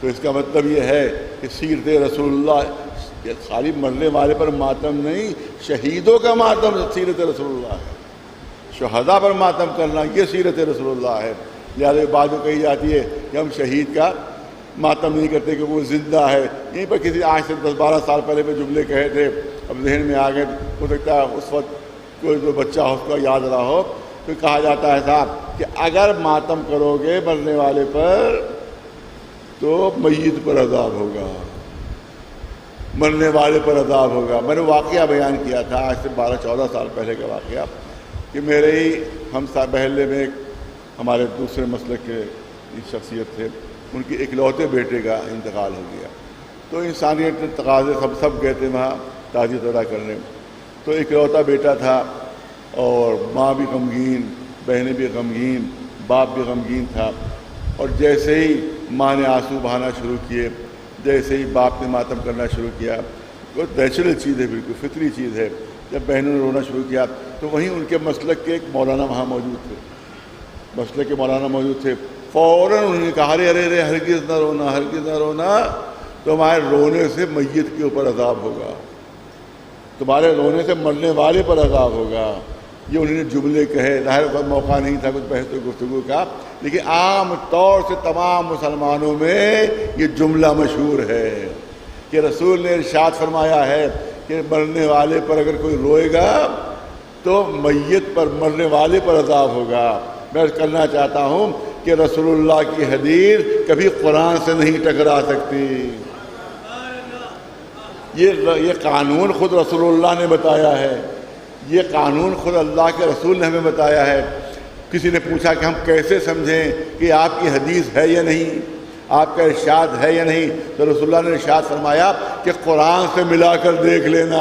تو اس کا مطلب یہ ہے کہ سیرت رسول اللہ خالی مرنے والے پر ماتم نہیں، شہیدوں کا ماتم سیرت رسول اللہ ہے. شہداء پر ماتم کرنا یہ سیرت رسول اللہ ہے. لہٰذا بعد میں کہی جاتی ہے کہ ہم شہید کا ماتم نہیں کرتے کہ وہ زندہ ہے. یہیں پر کسی آج سے 10-12 سال پہلے پہ جملے کہے تھے، اب ذہن میں آ گئے. ہو سکتا ہے اس وقت کوئی جو بچہ ہو اس کو یاد رہا ہو. تو کہا جاتا ہے صاحب کہ اگر ماتم کرو گے مرنے والے پر تو میت پر عذاب ہوگا، مرنے والے پر عذاب ہوگا. میں نے واقعہ بیان کیا تھا آج سے 12-14 سال پہلے کا واقعہ کہ میرے ہی ہم بہلے میں ایک ہمارے دوسرے مسلک کے شخصیت تھے، ان کے اکلوتے بیٹے کا انتقال ہو گیا. تو انسانیت تقاضے سب گئے تھے وہاں تعزیت ادا کرنے. تو اکلوتا بیٹا تھا اور ماں بھی غمگین، بہنیں بھی غمگین، باپ بھی غمگین تھا. اور جیسے ہی ماں نے آنسو بہانا شروع کیے، جیسے ہی باپ نے ماتم کرنا شروع کیا، وہ نیچرل چیز ہے، بالکل فطری چیز ہے. جب بہنوں نے رونا شروع کیا تو وہیں ان کے مسلک کے ایک مولانا وہاں موجود تھے، مسلک کے مولانا موجود تھے. فوراً انہوں نے کہا ارے ارے ارے ہرگز نہ رونا، ہرگز نہ رونا، تمہارے رونے سے میت کے اوپر عذاب ہوگا، تمہارے رونے سے مرنے والے پر عذاب ہوگا. یہ انہوں نے جملے کہے. ظاہر وقت موقع نہیں تھا کچھ بحث و گفتگو کا، لیکن عام طور سے تمام مسلمانوں میں یہ جملہ مشہور ہے کہ رسول نے ارشاد فرمایا ہے کہ مرنے والے پر اگر کوئی روئے گا تو میت پر، مرنے والے پر عذاب ہوگا. میں کرنا چاہتا ہوں کہ رسول اللہ کی حدیث کبھی قرآن سے نہیں ٹکرا سکتی. یہ قانون خود رسول اللہ نے بتایا ہے، یہ قانون خود اللہ کے رسول نے ہمیں بتایا ہے. کسی نے پوچھا کہ ہم کیسے سمجھیں کہ آپ کی حدیث ہے یا نہیں، آپ کا ارشاد ہے یا نہیں؟ تو رسول اللہ نے ارشاد فرمایا کہ قرآن سے ملا کر دیکھ لینا.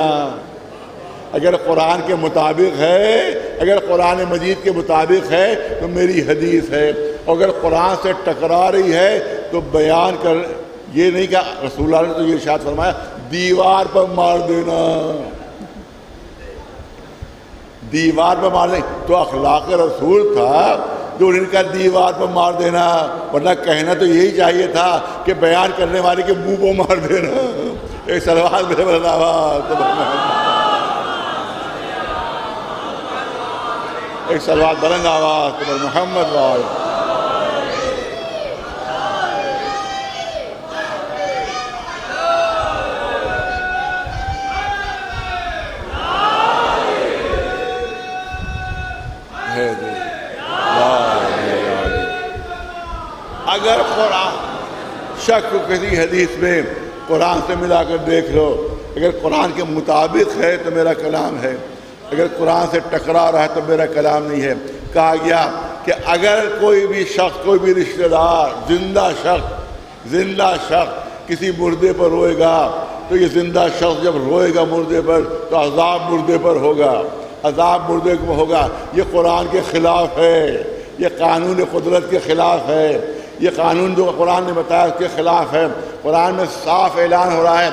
اگر قرآن کے مطابق ہے، اگر قرآن مجید کے مطابق ہے تو میری حدیث ہے، اور اگر قرآن سے ٹکرا رہی ہے تو بیان کر. یہ نہیں کہ رسول اللہ نے تو یہ ارشاد فرمایا دیوار پر مار دینا، دیوار پر مار دیں. تو اخلاق رسول تھا جو انہوں نے کہا دیوار پر مار دینا، ورنہ کہنا تو یہی چاہیے تھا کہ بیان کرنے والے کے منہ کو مار دینا. ایک سلوات میرے بلند، ایک سلوات بلند آواز پر محمد وال. اگر قرآن شک کو کسی حدیث میں قرآن سے ملا کر دیکھ لو، اگر قرآن کے مطابق ہے تو میرا کلام ہے، اگر قرآن سے ٹکرا رہا ہے تو میرا کلام نہیں ہے. کہا گیا کہ اگر کوئی بھی شخص، کوئی بھی رشتہ دار، زندہ شخص کسی مردے پر روئے گا تو یہ زندہ شخص جب روئے گا مردے پر تو عذاب مردے پر ہوگا، عذاب مردے کو ہوگا۔ یہ قرآن کے خلاف ہے، یہ قانون قدرت کے خلاف ہے، یہ قانون جو قرآن نے بتایا اس کے خلاف ہے۔ قرآن میں صاف اعلان ہو رہا ہے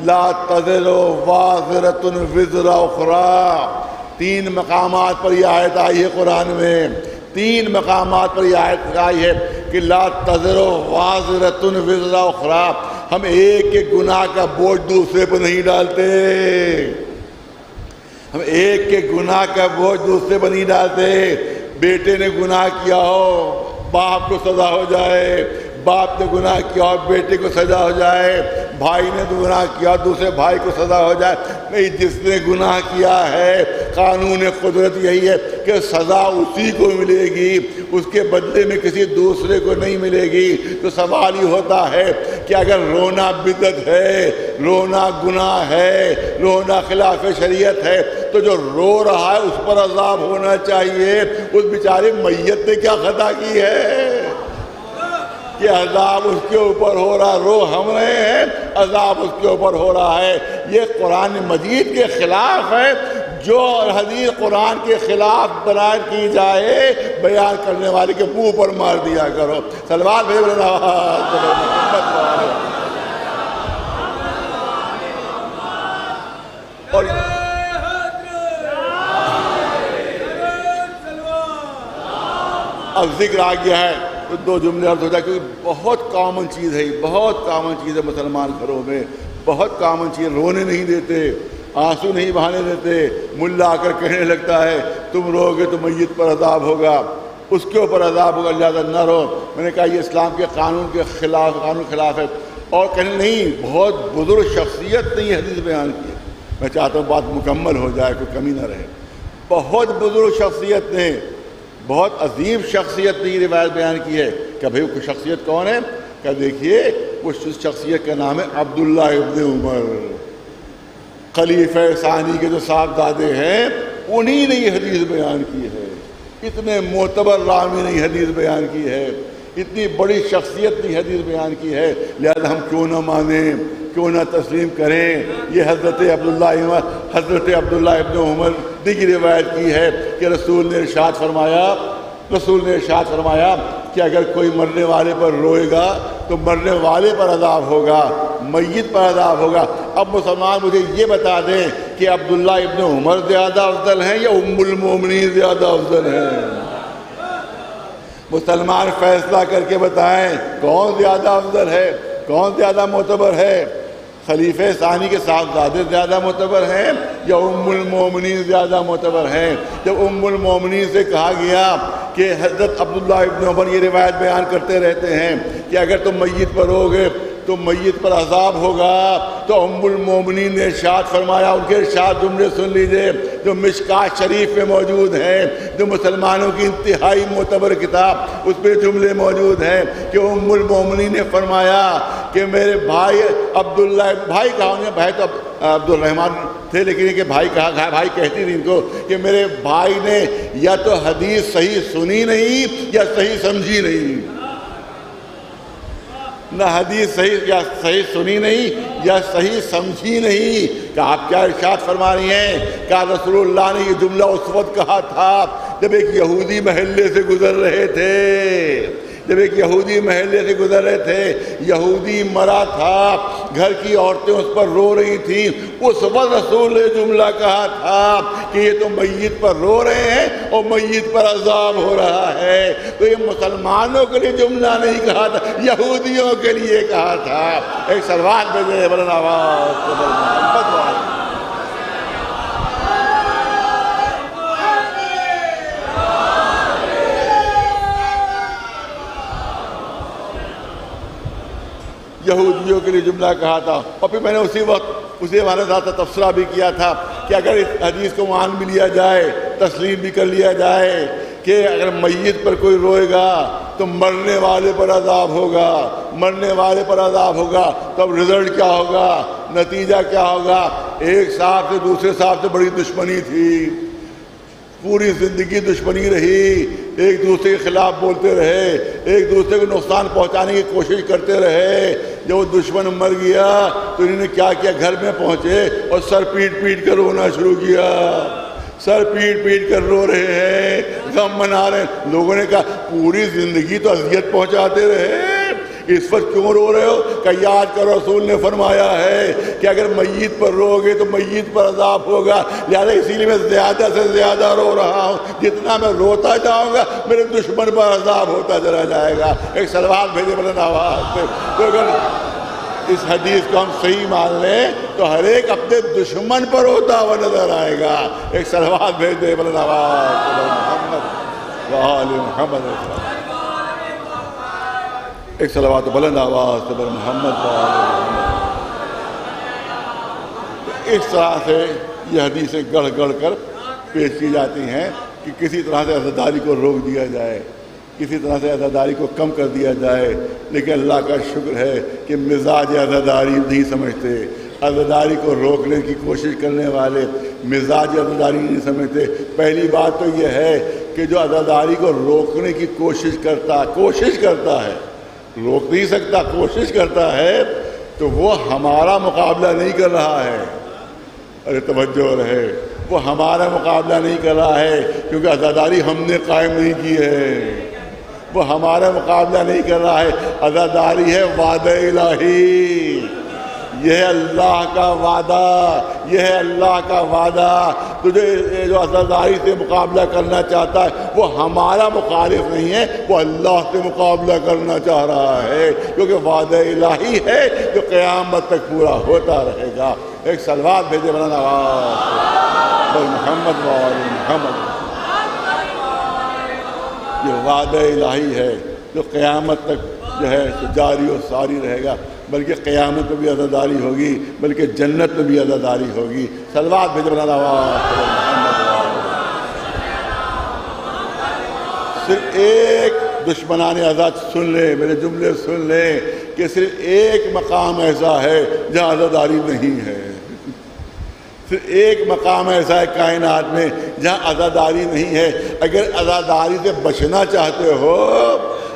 لا تزر وازرۃ وزر اخری۔ 3 مقامات پر یہ آیت آئی ہے قرآن میں، 3 مقامات پر یہ آیت آئی ہے کہ لا تزر وازرۃ وزر اخری۔ ہم ایک ایک گناہ کا بوجھ دوسرے پر نہیں ڈالتے، ہم ایک ایک گناہ کا بوجھ دوسرے پر نہیں ڈالتے۔ بیٹے نے گناہ کیا ہو باپ کو سزا ہو جائے، باپ نے گناہ کیا ہو بیٹے کو سزا ہو جائے، بھائی نے گناہ کیا دوسرے بھائی کو سزا ہو جائے۔ نہیں، جس نے گناہ کیا ہے قانون قدرت یہی ہے کہ سزا اسی کو ملے گی، اس کے بدلے میں کسی دوسرے کو نہیں ملے گی۔ تو سوال یہ ہوتا ہے کہ اگر رونا بدعت ہے، رونا گناہ ہے، رونا خلاف شریعت ہے، تو جو رو رہا ہے اس پر عذاب ہونا چاہیے۔ اس بیچارے میت نے کیا خطا کی ہے کہ عذاب اس کے اوپر ہو رہا؟ رو ہم رہے ہیں، عذاب اس کے اوپر ہو رہا ہے۔ یہ قرآن مجید کے خلاف ہے۔ جو حدیث قرآن کے خلاف بیان کی جائے بیان کرنے والے کے منہ پر مار دیا کرو۔ سلوات بھیج اور اب ذکر آ گیا ہے تو 2 جملے عرض ہو جائے، کیونکہ بہت کامن چیز ہے، بہت کامن چیز ہے مسلمان گھروں میں، بہت کامن چیز۔ رونے نہیں دیتے، آنسو نہیں بہانے دیتے۔ ملا آ کر کہنے لگتا ہے تم رو گے تو میت پر عذاب ہوگا، اس کے اوپر عذاب ہوگا، لہٰذا نہ رو۔ میں نے کہا یہ اسلام کے قانون کے خلاف، قانون خلاف ہے۔ اور کہنے نہیں، بہت بزرگ شخصیت نے یہ حدیث بیان کی ہے۔ میں چاہتا ہوں بات مکمل ہو جائے، کوئی کمی نہ رہے۔ بہت بزرگ شخصیت نے، بہت عظیم شخصیت نے یہ روایت بیان کی ہے کہ بھئی وہ شخصیت کون ہے؟ کہ دیکھیے اس شخصیت کا نام ہے عبداللہ ابن عمر، خلیفہ ثانی کے جو صاحبزادے ہیں، انہی نے یہ حدیث بیان کی ہے۔ اتنے معتبر راوی نے یہ حدیث بیان کی ہے، اتنی بڑی شخصیت نے حدیث بیان کی ہے، لہذا ہم کیوں نہ مانیں، کیوں نہ تسلیم کریں۔ یہ حضرت عبداللہ ابن عمر کی روایت کی ہے کہ رسول نے ارشاد فرمایا کہ اگر کوئی مرنے والے پر روئے گا تو مرنے والے پر عذاب ہوگا، میت پر عذاب ہوگا۔ اب مسلمان مجھے یہ بتا دیں کہ عبداللہ ابن عمر زیادہ افضل ہیں یا ام المومنین زیادہ افضل ہیں؟ مسلمان فیصلہ کر کے بتائیں کون زیادہ افضل ہے، کون زیادہ معتبر ہے؟ خلیفہ ثانی کے صاحبزادے زیادہ معتبر ہیں یا ام المومنین زیادہ معتبر ہیں؟ جب ام المومنین سے کہا گیا کہ حضرت عبداللہ ابن عمر یہ روایت بیان کرتے رہتے ہیں کہ اگر تم میت پر رو گے تو میت پر عذاب ہوگا، تو ام المومنین نے ارشاد فرمایا، ان کے ارشاد جملے سن لیجئے جو مشکات شریف میں موجود ہیں، جو مسلمانوں کی انتہائی معتبر کتاب، اس پہ جملے موجود ہیں کہ ام المومنین نے فرمایا کہ میرے بھائی عبداللہ، بھائی کہا انہیں، بھائی تو عبد الرحمن تھے لیکن یہ کہ بھائی کہا، بھائی کہتی تھی ان کو کہ میرے بھائی نے یا تو حدیث صحیح سنی نہیں یا صحیح سمجھی نہیں، نہ حدیث صحیح سنی نہیں یا صحیح سمجھی نہیں۔ کہ آپ کیا ارشاد فرما رہی ہیں؟ کہ رسول اللہ نے یہ جملہ اس وقت کہا تھا جب ایک یہودی محلے سے گزر رہے تھے، یہودی مرا تھا، گھر کی عورتیں اس پر رو رہی تھیں، اس وقت رسول نے جملہ کہا تھا کہ یہ تو میت پر رو رہے ہیں اور میت پر عذاب ہو رہا ہے۔ تو یہ مسلمانوں کے لیے جملہ نہیں کہا تھا، یہودیوں کے لیے کہا تھا۔ ایک سلوات بھیجے بلند آواز سے یہودیوں کے لیے جملہ کہا تھا۔ اور پھر میں نے اسی وقت اسی ہمارے ساتھ تبصرہ بھی کیا تھا کہ اگر اس حدیث کو مان بھی لیا جائے، تسلیم بھی کر لیا جائے کہ اگر میت پر کوئی روئے گا تو مرنے والے پر عذاب ہوگا، تو اب رزلٹ کیا ہوگا، نتیجہ کیا ہوگا؟ ایک صاحب سے دوسرے صاحب سے بڑی دشمنی تھی، پوری زندگی دشمنی رہی، ایک دوسرے کے خلاف بولتے رہے، ایک دوسرے کو نقصان پہنچانے کی کوشش کرتے رہے۔ جب وہ دشمن مر گیا تو انہوں نے کیا کیا، گھر میں پہنچے اور سر پیٹ کر رونا شروع کیا، سر پیٹ پیٹ کر رو رہے ہیں, غم منا رہے ہیں. لوگوں نے کہا پوری زندگی تو اذیت پہنچاتے رہے, اس وقت کیوں رو رہے ہو؟ کہ یاد کرو رسول نے فرمایا ہے کہ اگر میت پر رو گے تو میت پر عذاب ہوگا, لہٰذا اسی لیے میں زیادہ سے زیادہ رو رہا ہوں. جتنا میں روتا جاؤں گا میرے دشمن پر عذاب ہوتا چلا جائے گا. ایک سلوات بھیجے بلند آواز سے. تو اگر اس حدیث کو ہم صحیح مان لیں تو ہر ایک اپنے دشمن پر ہوتا ہوا نظر آئے گا. ایک سلوات بھیج دے بلند آواز محمد وآل محمد. ایک صلوات بلند آواز سے بر محمد وآل محمد. اس طرح سے یہ حدیثیں گڑھ گڑھ کر پیش کی جاتی ہیں کہ کسی طرح سے عزاداری کو روک دیا جائے, کسی طرح سے عزاداری کو کم کر دیا جائے. لیکن اللہ کا شکر ہے کہ مزاج عزاداری نہیں سمجھتے. عزاداری کو روکنے کی کوشش کرنے والے مزاج عزاداری نہیں سمجھتے. پہلی بات تو یہ ہے کہ جو عزاداری کو روکنے کی کوشش کرتا ہے, روک نہیں سکتا, کوشش کرتا ہے, تو وہ ہمارا مقابلہ نہیں کر رہا ہے. ارے توجہ رہے, وہ ہمارا مقابلہ نہیں کر رہا ہے کیونکہ عزاداری ہم نے قائم نہیں کی ہے. وہ ہمارا مقابلہ نہیں کر رہا ہے. عزاداری ہے وعدہ الہی, یہ ہے اللہ کا وعدہ, یہ ہے اللہ کا وعدہ. تجھے جو عزاداری سے مقابلہ کرنا چاہتا ہے وہ ہمارا مخالف نہیں ہے, وہ اللہ سے مقابلہ کرنا چاہ رہا ہے, کیونکہ وعدہ الہی ہے جو قیامت تک پورا ہوتا رہے گا. ایک صلوات بھیجے بلند آواز بر محمد وآل محمد. یہ وعدہ الہی ہے جو قیامت تک جو ہے جاری و ساری رہے گا, بلکہ قیامت میں بھی عزاداری ہوگی, بلکہ جنت میں بھی عزاداری ہوگی. صلوات بھیجے بلند آواز. صرف ایک دشمنان آزاد سن لیں, میرے جملے سن لیں کہ صرف ایک مقام ایسا ہے جہاں عزاداری نہیں ہے. صرف ایک مقام ایسا ہے کائنات میں جہاں عزاداری نہیں ہے. اگر عزاداری سے بچنا چاہتے ہو,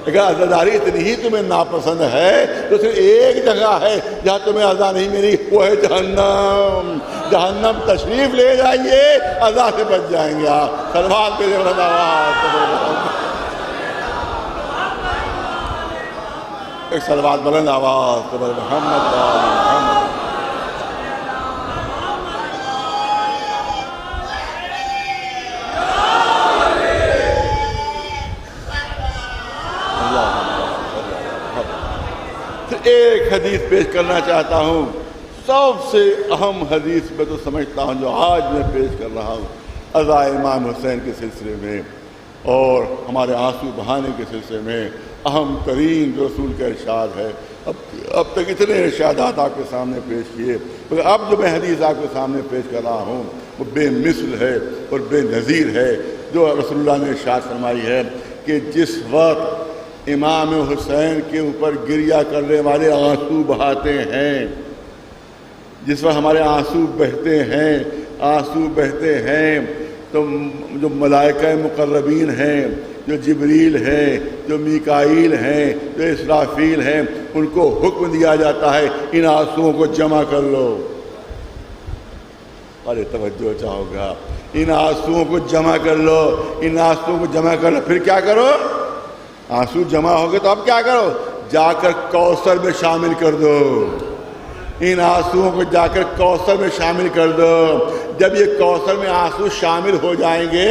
اگر عزاداری اتنی ہی تمہیں ناپسند ہے تو صرف ایک جگہ ہے جہاں تمہیں عزا نہیں ملی, وہ ہے جہنم. جہنم تشریف لے جائیے, عزا سے بچ جائیں گے آپ. صلوات پہ بلند آواز. ایک صلوات بلند آواز پر محمد وآل محمد. ایک حدیث پیش کرنا چاہتا ہوں, سب سے اہم حدیث میں تو سمجھتا ہوں جو آج میں پیش کر رہا ہوں, عزا امام حسین کے سلسلے میں اور ہمارے آنسو بہانے کے سلسلے میں اہم ترین جو رسول کا ارشاد ہے. اب تک اتنے ارشادات آپ کے سامنے پیش کیے, مگر اب جو میں حدیث آپ کے سامنے پیش کر رہا ہوں وہ بے مثل ہے اور بے نظیر ہے. جو رسول اللہ نے ارشاد فرمائی ہے کہ جس وقت امام حسین کے اوپر گریہ کرنے والے آنسو بہاتے ہیں, جس وقت ہمارے آنسو بہتے ہیں تو جو ملائکہ مقربین ہیں, جو جبریل ہیں, جو میکائیل ہیں, جو اسرافیل ہیں, ان کو حکم دیا جاتا ہے ان آنسوؤں کو جمع کر لو. ارے توجہ چاہو گا, ان آنسوؤں کو جمع کر لو, ان آنسوؤں کو جمع کر لو. پھر کیا کرو؟ آنسو جمع ہو گئے تو اب کیا کرو؟ جا کر کوثر میں شامل کر دو. ان آنسوؤں کو جا کر کوثر میں شامل کر دو. جب یہ کوثر میں آنسو شامل ہو جائیں گے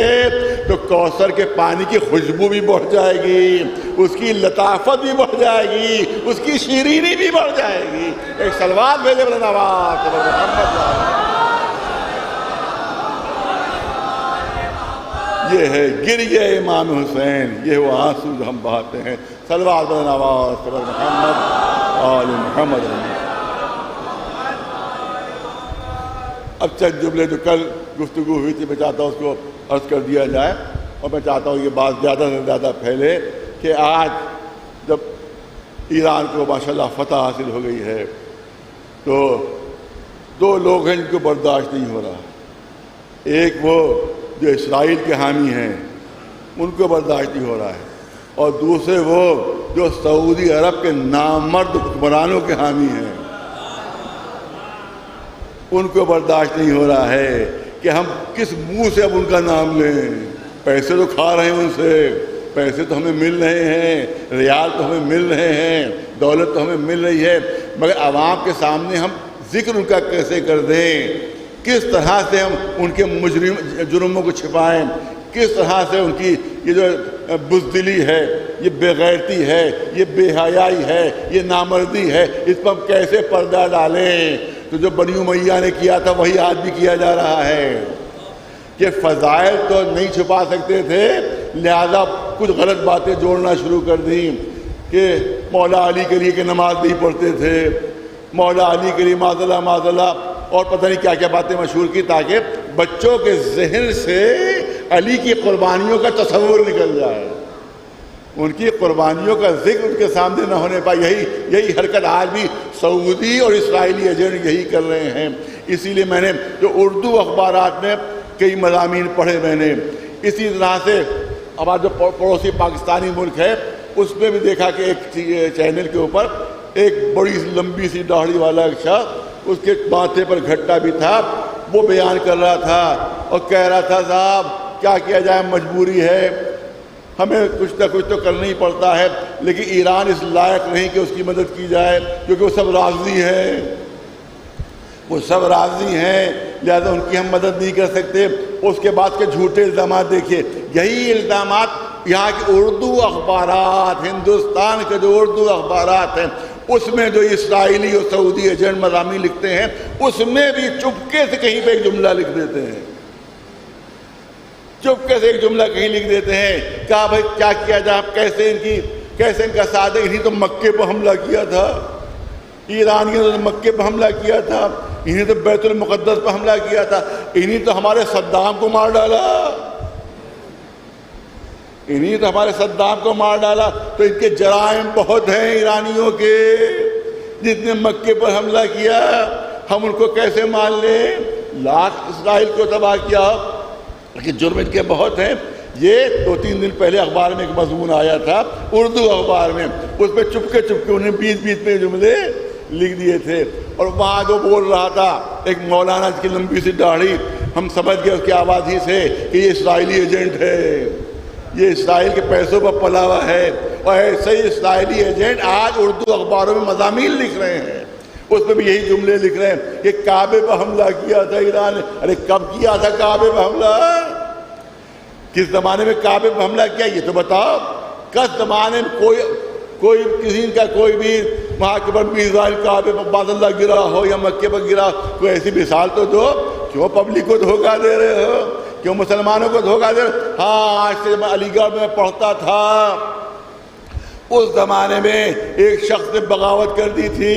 تو کوثر کے پانی کی خوشبو بھی بڑھ جائے گی, اس کی لطافت بھی بڑھ جائے گی, اس کی شیرینی بھی بڑھ جائے گی. ایک صلوات بھیجے بلند آواز محمد. یہ ہے گریہ امام حسین, یہ وہ آنسو جو ہم بہاتے ہیں. صلوات بلند آواز پر محمد آل محمد. اب چند جملے جو کل گفتگو ہوئی تھی میں چاہتا ہوں اس کو عرض کر دیا جائے, اور میں چاہتا ہوں یہ بات زیادہ سے زیادہ پھیلے کہ آج جب ایران کو ماشاءاللہ فتح حاصل ہو گئی ہے تو دو لوگ ہیں جن کو برداشت نہیں ہو رہا. ایک وہ جو اسرائیل کے حامی ہیں ان کو برداشت نہیں ہو رہا ہے, اور دوسرے وہ جو سعودی عرب کے نامرد حکمرانوں کے حامی ہیں ان کو برداشت نہیں ہو رہا ہے کہ ہم کس منہ سے اب ان کا نام لیں. پیسے تو کھا رہے ہیں ان سے، پیسے تو ہمیں مل رہے ہیں، ریال تو ہمیں مل رہے ہیں، دولت تو ہمیں مل رہی ہے، مگر عوام کے سامنے ہم ذکر ان کا کیسے کر دیں؟ کس طرح سے ہم ان کے جرموں کو چھپائیں؟ کس طرح سے ان کی یہ جو بزدلی ہے، یہ بے غیرتی ہے، یہ بے حیائی ہے، یہ نامردی ہے، اس پر ہم کیسے پردہ ڈالیں؟ تو جو بنی امیہ نے کیا تھا وہی آج بھی کیا جا رہا ہے کہ فضائل تو نہیں چھپا سکتے تھے، لہذا کچھ غلط باتیں جوڑنا شروع کر دیں کہ مولا علی کے لیے کہ نماز نہیں پڑھتے تھے، مولا علی کے لیے معذلہ اور پتہ نہیں کیا کیا باتیں مشہور کی، تاکہ بچوں کے ذہن سے علی کی قربانیوں کا تصور نکل جائے، ان کی قربانیوں کا ذکر ان کے سامنے نہ ہونے پائے. یہی حرکت آج بھی سعودی اور اسرائیلی ایجنٹ یہی کر رہے ہیں. اسی لیے میں نے جو اردو اخبارات میں کئی مضامین پڑھے میں نے، اسی طرح سے ہمارا جو پڑوسی پاکستانی ملک ہے اس میں بھی دیکھا کہ ایک چینل کے اوپر ایک بڑی لمبی سی داڑھی والا ایک شخص، اس کے ماتھے پر گھٹا بھی تھا، وہ بیان کر رہا تھا اور کہہ رہا تھا صاحب کیا کیا جائے، مجبوری ہے، ہمیں کچھ نہ کچھ تو کرنا ہی پڑتا ہے، لیکن ایران اس لائق نہیں کہ اس کی مدد کی جائے کیونکہ وہ سب راضی ہیں، وہ سب راضی ہیں، لہذا ان کی ہم مدد نہیں کر سکتے. اس کے بعد کے جھوٹے الزامات دیکھیے، یہی الزامات یہاں کے اردو اخبارات، ہندوستان کے جو اردو اخبارات ہیں اس میں جو اسرائیلی اور سعودی ایجنٹ مضامین لکھتے ہیں اس میں بھی چپکے سے کہیں پہ ایک جملہ لکھ دیتے ہیں، چپکے سے ایک جملہ کہیں لکھ دیتے ہیں. کہا بھائی کیا کیا جائے، کیسے ان کا ساتھ ہے، انہیں تو مکے پہ حملہ کیا تھا، ایرانیوں نے مکے پہ حملہ کیا تھا، انہیں تو بیت المقدس پہ حملہ کیا تھا، انہیں تو ہمارے صدام کو مار ڈالا، انہیں تو ہمارے صدام کو مار ڈالا. تو ان کے جرائم بہت ہیں ایرانیوں کے، جتنے مکے پر حملہ کیا ہم ان کو کیسے مان لیں، لاکھ اسرائیل کو تباہ کیا، لیکن جرم ان کے بہت ہیں. یہ 2-3 دن پہلے اخبار میں ایک مضمون آیا تھا اردو اخبار میں، اس پہ چپکے انہیں بیچ میں جملے لکھ دیے تھے، اور وہاں جو بول رہا تھا ایک مولانا کی لمبی سی داڑھی، ہم سمجھ گئے اس کی آواز ہی سے کہ یہ اسرائیلی ایجنٹ ہے، یہ اسرائیل کے پیسوں پر پلا ہوا ہے. اور ایسے ہی اسرائیلی ایجنٹ آج اردو اخباروں میں مضامین لکھ رہے ہیں، اس پہ بھی یہی جملے لکھ رہے ہیں کہ کعبے پہ حملہ کیا تھا ایران نے. ارے کب کیا تھا کعبے پہ حملہ، کس زمانے میں کعبے پہ حملہ کیا یہ تو بتاؤ. کس زمانے میں کوئی کسی کا کوئی بھی وہاں کے پر میزائل کعبے پر باذ اللہ گرا ہو یا مکے پر گرا، کوئی ایسی مثال تو دو. کیوں پبلک کو دھوکہ دے رہے ہو، کیوں مسلمانوں کو دھوکہ دے رہے ہو؟ ہاں آج سے میں علی گڑھ میں پڑھتا تھا، اس زمانے میں ایک شخص نے بغاوت کر دی تھی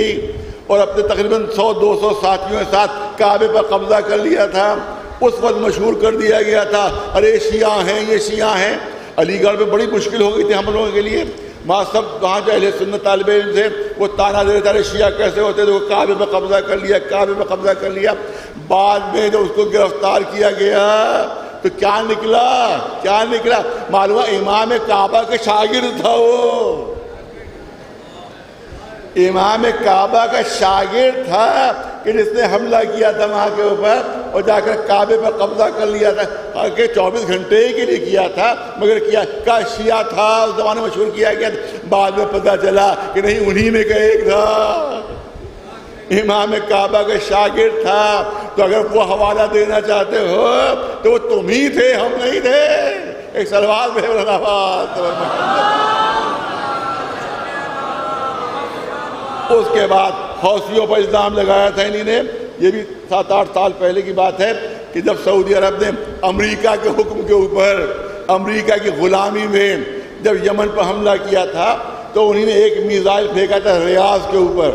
اور اپنے تقریباً 100-200 ساتھیوں کے ساتھ کعبے پر قبضہ کر لیا تھا. اس وقت مشہور کر دیا گیا تھا ارے شیعہ ہیں، یہ شیعہ ہیں. علی گڑھ میں بڑی مشکل ہو گئی تھی ہم لوگوں کے لیے، وہاں سب وہاں جو اہل سنت طالب علم تھے وہ تانا دے رہے تھے ارے شیعہ کیسے ہوتے تھے، وہ کعبے پہ قبضہ کر لیا، کعبے پہ قبضہ کر لیا. بعد میں جب اس کو گرفتار کیا گیا تو کیا نکلا معلوم امام کعبہ کے شاگرد تھا، وہ امام کعبہ کا شاگرد تھا کہ جس نے حملہ کیا تھا وہاں کے اوپر اور جا کر کعبے پر قبضہ کر لیا تھا کہ 24 گھنٹے کے لیے کیا تھا، مگر کیا کا شیعہ تھا، اس زمانے میں مشہور کیا گیا. بعد میں پتہ چلا کہ نہیں انہی میں کا ایک تھا، امام کعبہ کا شاگرد تھا. تو اگر وہ حوالہ دینا چاہتے ہو تو وہ تم ہی تھے، ہم نہیں تھے. ایک سلوات میں اس کے بعد حوثیوں پر الزام لگایا تھا انہی نے. یہ بھی 7-8 سال پہلے کی بات ہے کہ جب سعودی عرب نے امریکہ کے حکم کے اوپر امریکہ کی غلامی میں جب یمن پر حملہ کیا تھا تو انہی نے ایک میزائل پھینکا تھا ریاض کے اوپر،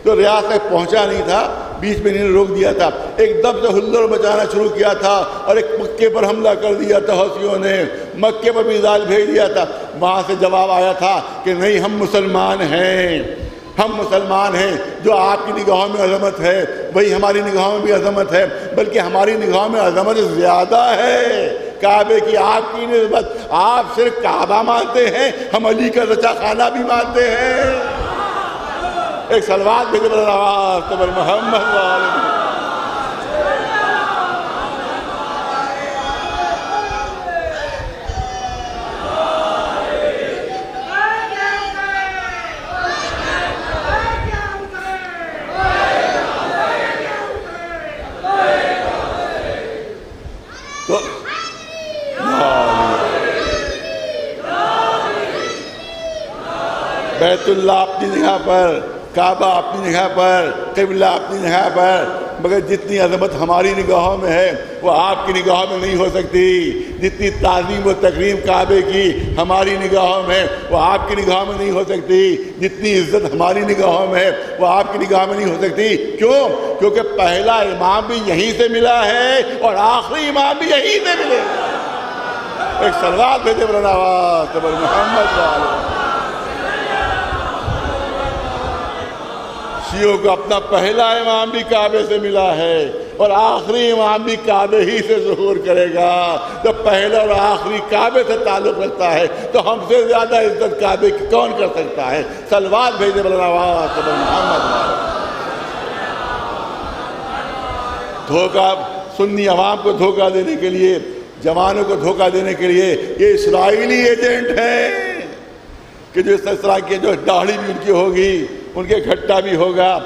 تو ریاض تک پہنچا نہیں تھا، بیچ میں انہوں نے روک دیا تھا. ایک دم سے ہلڑ مچانا شروع کیا تھا اور ایک مکے پر حملہ کر دیا تھا حوثیوں نے، مکے پر میزائل بھیج دیا تھا. وہاں سے جواب آیا تھا کہ نہیں ہم مسلمان ہیں، ہم مسلمان ہیں، جو آپ کی نگاہوں میں عظمت ہے وہی ہماری نگاہوں میں بھی عظمت ہے، بلکہ ہماری نگاہوں میں عظمت زیادہ ہے کعبے کی آپ کی نسبت. آپ صرف کعبہ مانتے ہیں، ہم علی کا رچا خانہ بھی مانتے ہیں. ایک سلوات بھیجے محمد بیت اللہ اپنی جگہ پر، کعبہ اپنی جگہ پر، قبلہ اپنی جگہ پر، مگر جتنی عظمت ہماری نگاہوں میں ہے وہ آپ کی نگاہوں میں نہیں ہو سکتی. جتنی تعظیم و تکریم کعبے کی ہماری نگاہوں میں وہ آپ کی نگاہوں میں نہیں ہو سکتی. جتنی عزت ہماری نگاہوں میں ہے وہ آپ کی نگاہ میں نہیں ہو سکتی. کیوں؟ کیونکہ پہلا امام بھی یہیں سے ملا ہے اور آخری امام بھی یہیں سے ملے. ایک صلوات بھیجے برناواز محمد والے. شیعوں کو اپنا پہلا امام بھی کعبے سے ملا ہے اور آخری امام بھی کعبے ہی سے ظہور کرے گا. جب پہلا اور آخری کعبے سے تعلق رکھتا ہے تو ہم سے زیادہ عزت کعبے کی کون کر سکتا ہے؟ صلوات بھیجے برناواز محمد والے. دھوکہ سنی عوام کو دھوکہ دینے کے لیے، جوانوں کو دھوکہ دینے کے لیے یہ اسرائیلی ایجنٹ ہیں کہ جو اس طرح کی جو داڑھی بھی ان کی ہوگی، ان کے گھٹا بھی ہوگا،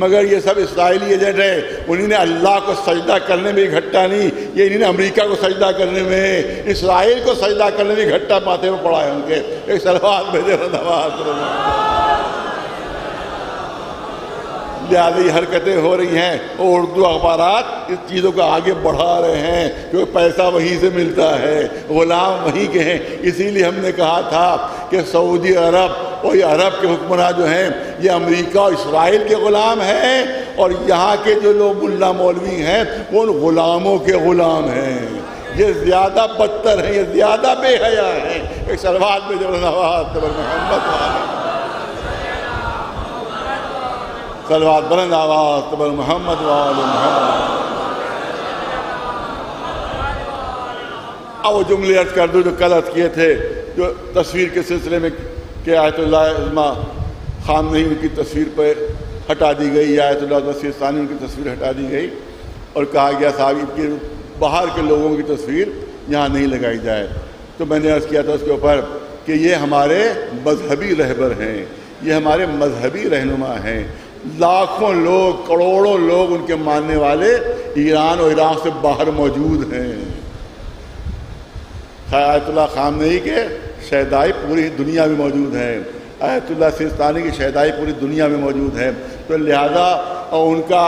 مگر یہ سب اسرائیلی ایجنٹ ہیں. انہوں نے اللہ کو سجدہ کرنے میں گھٹا نہیں، یہ انہوں نے امریکہ کو سجدہ کرنے میں، اسرائیل کو سجدہ کرنے میں گھٹا ماتھے میں پڑا ہے ان کے. ایک صلوات بھیجے لہٰذا یہ حرکتیں ہو رہی ہیں اور اردو اخبارات اس چیزوں کو آگے بڑھا رہے ہیں کیونکہ پیسہ وہیں سے ملتا ہے، غلام وہیں کے ہیں. اسی لیے ہم نے کہا تھا کہ سعودی عرب اور یہ عرب کے حکمراں جو ہیں یہ امریکہ اور اسرائیل کے غلام ہیں، اور یہاں کے جو لوگ ملا مولوی ہیں وہ ان غلاموں کے غلام ہیں. یہ زیادہ بدتر ہیں، یہ زیادہ بے حیا ہیں. ایک صلوات میں جب محمد والے صلوات بلند آواز تبر محمد وآل محمد. اب وہ جملے عرض کر دو جو کل عرض کیے تھے، جو تصویر کے سلسلے میں کہ آیت اللہ عظمہ خامنہی ان کی تصویر پہ ہٹا دی گئی، آیت اللہ مسیح ثانی ان کی تصویر ہٹا دی گئی اور کہا گیا صاحب ان کی باہر کے لوگوں کی تصویر یہاں نہیں لگائی جائے. تو میں نے عرض کیا تھا اس کے اوپر کہ یہ ہمارے مذہبی رہبر ہیں، یہ ہمارے مذہبی رہنما ہیں. لاکھوں لوگ، کروڑوں لوگ ان کے ماننے والے ایران اور عراق سے باہر موجود ہیں. آیت اللہ خامنہی کے شہدائی پوری دنیا میں موجود ہیں، آیت اللہ سیستانی کی شہدائی پوری دنیا میں موجود ہے. تو لہذا ان کا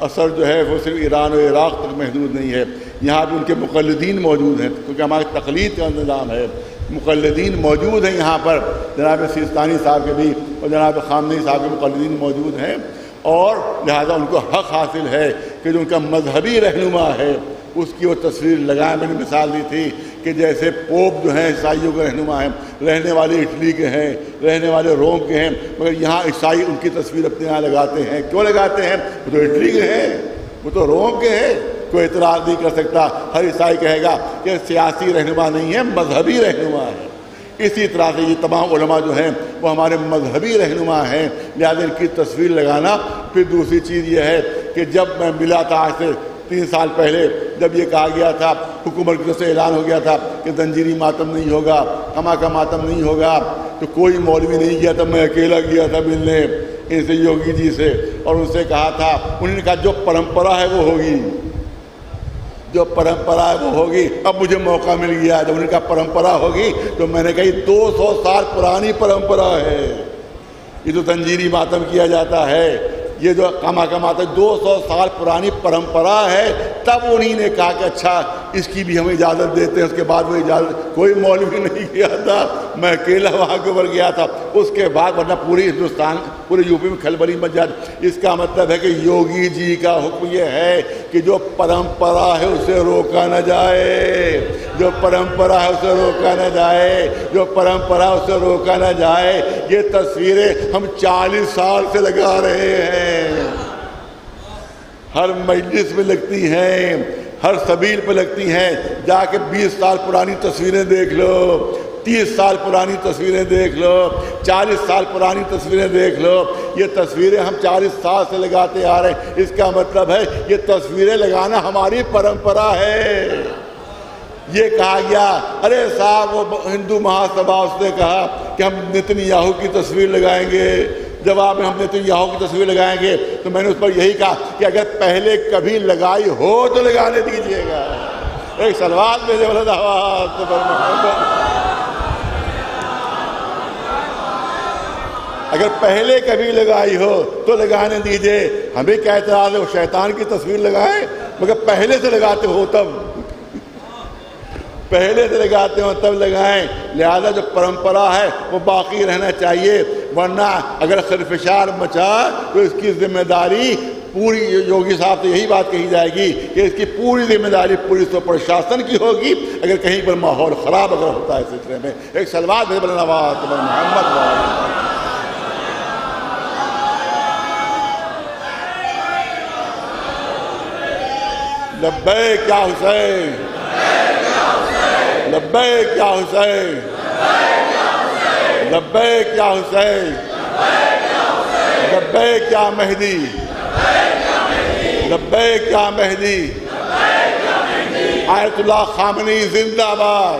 اثر جو ہے وہ صرف ایران اور عراق تک محدود نہیں ہے، یہاں بھی ان کے مقلدین موجود ہیں کیونکہ ہمارے تقلید کا نظام ہے. مقلدین موجود ہیں یہاں پر، جناب سیستانی صاحب کے بھی اور جناب خامنہی صاحب کے مقلدین موجود ہیں، اور لہذا ان کو حق حاصل ہے کہ جو ان کا مذہبی رہنما ہے اس کی وہ تصویر لگائیں. میں نے مثال دی تھی کہ جیسے پوپ جو ہیں عیسائیوں کے رہنما ہیں، رہنے والے اٹلی کے ہیں، رہنے والے روم کے ہیں، مگر یہاں عیسائی ان کی تصویر اپنے یہاں لگاتے ہیں. کیوں لگاتے ہیں؟ وہ تو اٹلی کے ہیں، وہ تو روم کے ہیں. کوئی اعتراض نہیں کر سکتا. ہر عیسائی کہے گا کہ سیاسی رہنما نہیں ہے، مذہبی رہنما ہے. اسی طرح سے یہ تمام علماء جو ہیں وہ ہمارے مذہبی رہنما ہیں، لہٰذا ان کی تصویر لگانا. پھر دوسری چیز یہ ہے کہ جب میں ملا تھا آج سے 3 سال پہلے، جب یہ کہا گیا تھا، حکومت کی طرف سے اعلان ہو گیا تھا کہ زنجیری ماتم نہیں ہوگا، ہما کا ماتم نہیں ہوگا، تو کوئی مولوی نہیں گیا تھا. میں اکیلا گیا تھا ملنے ان سے، یوگی جی سے، اور ان سے کہا تھا. انہوں نے کہا جو پرمپرا ہے وہ ہوگی، جو پرمپرا ہے وہ ہوگی. اب مجھے موقع مل گیا. جب انہوں نے کہا پرمپرا ہوگی تو میں نے کہا یہ 200 سال پرانی پرمپرا ہے. یہ جو زنجیری ماتم کیا جاتا ہے، یہ جو کما کماتا 200 سال پرانی پرمپرا ہے. تب انہی نے کہا کہ اچھا اس کی بھی ہم اجازت دیتے ہیں. اس کے بعد وہ اجازت کوئی مولوی نہیں گیا تھا، میں اکیلا وہاں کے اوپر گیا تھا. اس کے بعد ورنہ پوری ہندوستان، پورے یو پی میں کھلبلی مچ جاتی. اس کا مطلب ہے کہ یوگی جی کا حکم یہ ہے کہ جو پرمپرا ہے اسے روکا نہ جائے، جو پرمپرا ہے اسے روکا نہ جائے، جو پرمپرا اسے روکا نہ جائے. یہ تصویریں ہم 40 سال سے لگا رہے ہیں، ہر مجلس میں لگتی ہیں، ہر سبیل پہ لگتی ہیں. جا کے 20 سال پرانی تصویریں دیکھ لو، 30 سال پرانی تصویریں دیکھ لو، 40 سال پرانی تصویریں دیکھ لو. یہ تصویریں ہم 40 سال سے لگاتے آ رہے ہیں. اس کا مطلب ہے یہ تصویریں لگانا ہماری پرمپرا ہے. یہ کہا گیا ارے صاحب وہ ہندو مہاسبھا اس نے کہا کہ ہم نتنیاہو کی تصویر لگائیں گے. جواب میں ہم نتنیاہو کی تصویر لگائیں گے تو میں نے اس پر یہی کہا کہ اگر پہلے کبھی لگائی ہو تو لگانے دیجیے گا. ایک صلوات میں اگر پہلے کبھی لگائی ہو تو لگانے دیجئے، ہمیں کیا اعتراض ہے وہ شیطان کی تصویر لگائیں، مگر پہلے سے لگاتے ہو تب، پہلے سے لگاتے ہو تب لگائیں۔ لہذا جو پرمپرا ہے وہ باقی رہنا چاہیے، ورنہ اگر خرفشار مچا تو اس کی ذمہ داری پوری، یوگی صاحب سے یہی بات کہی جائے گی کہ اس کی پوری ذمہ داری پولیس و پرشاسن کی ہوگی اگر کہیں پر ماحول خراب اگر ہوتا ہے اس سلسلے میں۔ ایک صلوات بھیج بلنوات محمد لبیک یا حسین، لبیک یا حسین، لبیک یا حسین، لبیک یا مہدی، لبیک یا مہدی، آیت اللہ خامنئی زندہ باد،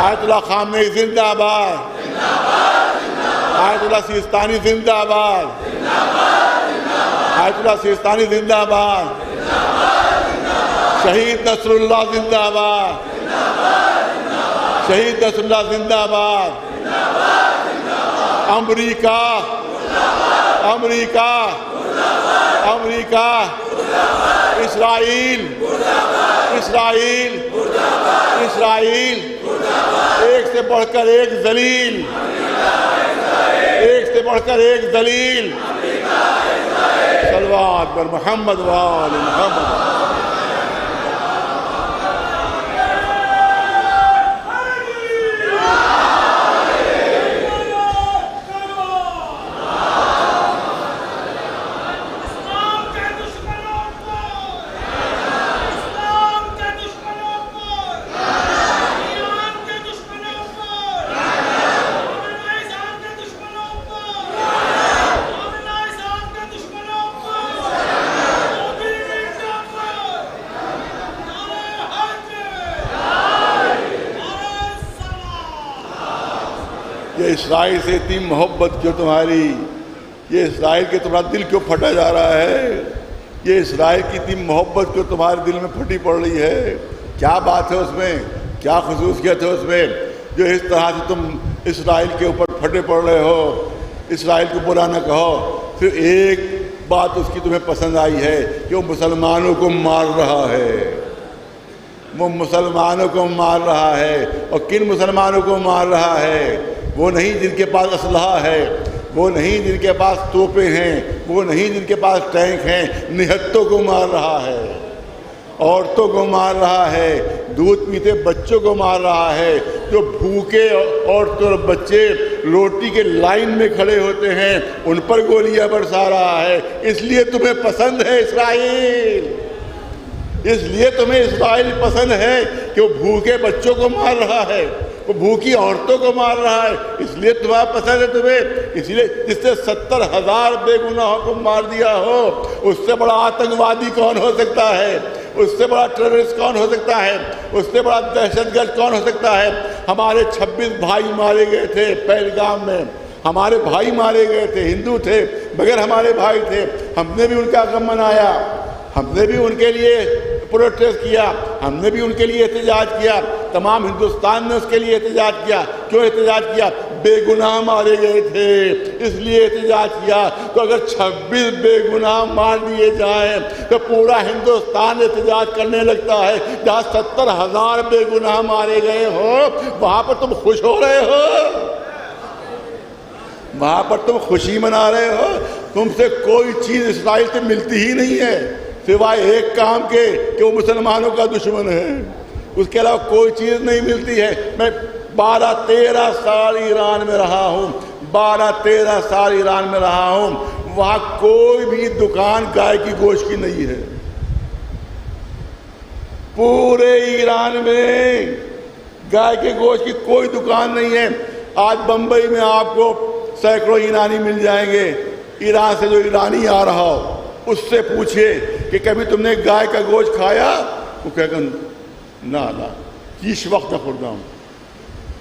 آیت اللہ خامنئی زندہ باد، آیت اللہ سیستانی زندہ باد، آیت اللہ سیستانی زندہ باد، شہید نصر اللہ زندہ باد، شہید نصر اللہ زندہ باد، امریکہ، امریکہ، امریکہ، اسرائیل، اسرائیل، اسرائیل، ایک سے بڑھ کر ایک ذلیل، ایک سے بڑھ کر ایک ذلیل، صلوات پر محمد وآل محمد۔ اسرائیل سے اتنی محبت کیوں تمہاری؟ یہ اسرائیل کے تمہارا دل کیوں پھٹا جا رہا ہے؟ یہ اسرائیل کی اتنی محبت کیوں تمہارے دل میں پھٹی پڑ رہی ہے؟ کیا بات ہے اس میں؟ کیا خصوصیت ہے اس میں جو اس طرح سے تم اسرائیل کے اوپر پھٹے پڑ رہے ہو؟ اسرائیل کو برا نہ کہو، صرف ایک بات اس کی تمہیں پسند آئی ہے کہ وہ مسلمانوں کو مار رہا ہے، وہ مسلمانوں کو مار رہا ہے۔ اور کن مسلمانوں کو مار رہا ہے؟ وہ نہیں جن کے پاس اسلحہ ہے، وہ نہیں جن کے پاس توپیں ہیں، وہ نہیں جن کے پاس ٹینک ہیں، نہتوں کو مار رہا ہے، عورتوں کو مار رہا ہے، دودھ پیتے بچوں کو مار رہا ہے، جو بھوکے عورتوں اور بچے روٹی کے لائن میں کھڑے ہوتے ہیں ان پر گولیاں برسا رہا ہے۔ اس لیے تمہیں پسند ہے اسرائیل، اس لیے تمہیں اسرائیل پسند ہے کہ وہ بھوکے بچوں کو مار رہا ہے، وہ بھوکی عورتوں کو مار رہا ہے، اس لیے تمہیں پسند ہے تمہیں۔ اس لیے جس سے 70,000 بے گناہوں کو مار دیا ہو، اس سے بڑا آتنکوادی کون ہو سکتا ہے؟ اس سے بڑا ٹیررسٹ کون ہو سکتا ہے؟ اس سے بڑا دہشت گرد کون ہو سکتا ہے؟ ہمارے 26 بھائی مارے گئے تھے پہلگام میں، ہمارے بھائی مارے گئے تھے، ہندو تھے مگر ہمارے بھائی تھے، ہم نے بھی ان کا غم منایا، ہم نے بھی ان کے لیے پروٹیسٹ کیا، ہم نے بھی ان کے لیے احتجاج کیا، تمام ہندوستان نے اس کے لیے احتجاج کیا۔ کیوں احتجاج کیا؟ بے گناہ مارے گئے تھے اس لیے احتجاج کیا۔ تو اگر 26 بے گناہ مار دیے جائیں تو پورا ہندوستان احتجاج کرنے لگتا ہے۔ جہاں 70,000 بے گناہ مارے گئے ہو وہاں پر تم خوش ہو رہے ہو، وہاں پر تم خوشی منا رہے ہو۔ تم سے کوئی چیز اسرائیل سے ملتی ہی نہیں ہے سوائے ایک کام کے کہ وہ مسلمانوں کا دشمن ہے، اس کے علاوہ کوئی چیز نہیں ملتی ہے۔ میں 12-13 سال ایران میں رہا ہوں، 12-13 سال ایران میں رہا ہوں، وہاں کوئی بھی دکان گائے کی گوشت کی نہیں ہے، پورے ایران میں گائے کے گوشت کی کوئی دکان نہیں ہے۔ آج بمبئی میں آپ کو سینکڑوں ایرانی مل جائیں گے، ایران سے جو ایرانی آ رہا ہو اس سے پوچھئے کہ کبھی تم نے گائے کا گوشت کھایا؟ وہ کہے گا نہ اس وقت نہ خوردہ ہوں۔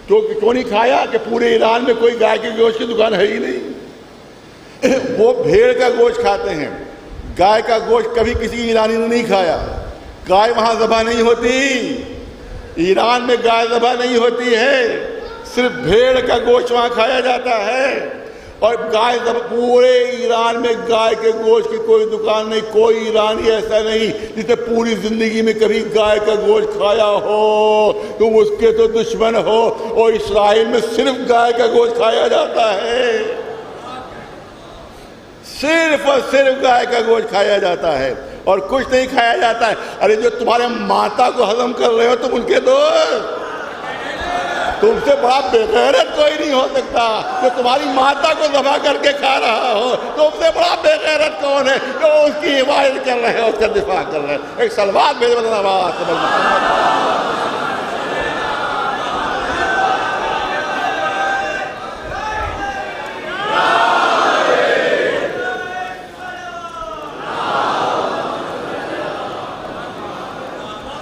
کیوں نہیں کھایا؟ کہ پورے ایران میں کوئی گائے کے گوشت کی دکان ہے ہی نہیں۔ وہ بھیڑ کا گوشت کھاتے ہیں، گائے کا گوشت کبھی کسی ایرانی نے نہیں کھایا۔ گائے وہاں ذبح نہیں ہوتی، ایران میں گائے ذبح نہیں ہوتی ہے، صرف بھیڑ کا گوشت وہاں کھایا جاتا ہے، اور گائے، پورے ایران میں گائے کے گوشت کی کوئی دکان نہیں، کوئی ایرانی ایسا نہیں جس نے پوری زندگی میں کبھی گائے کا گوشت کھایا ہو، تم اس کے تو دشمن ہو، اور اسرائیل میں صرف گائے کا گوشت کھایا جاتا ہے، صرف اور صرف گائے کا گوشت کھایا جاتا ہے، اور کچھ نہیں کھایا جاتا ہے۔ ارے جو تمہارے ماتا کو ہضم کر رہے ہو تم ان کے دوست، تم سے بڑا بے غیرت کوئی نہیں ہو سکتا۔ جو تمہاری ماتا کو ذبح کر کے کھا رہا ہو، تم سے بڑا بے غیرت کون ہے جو اس کی حفاظت کر رہے ہیں، اس کا دفاع کر رہے ہیں۔ ایک صلوات بھیجو بلند آواز سے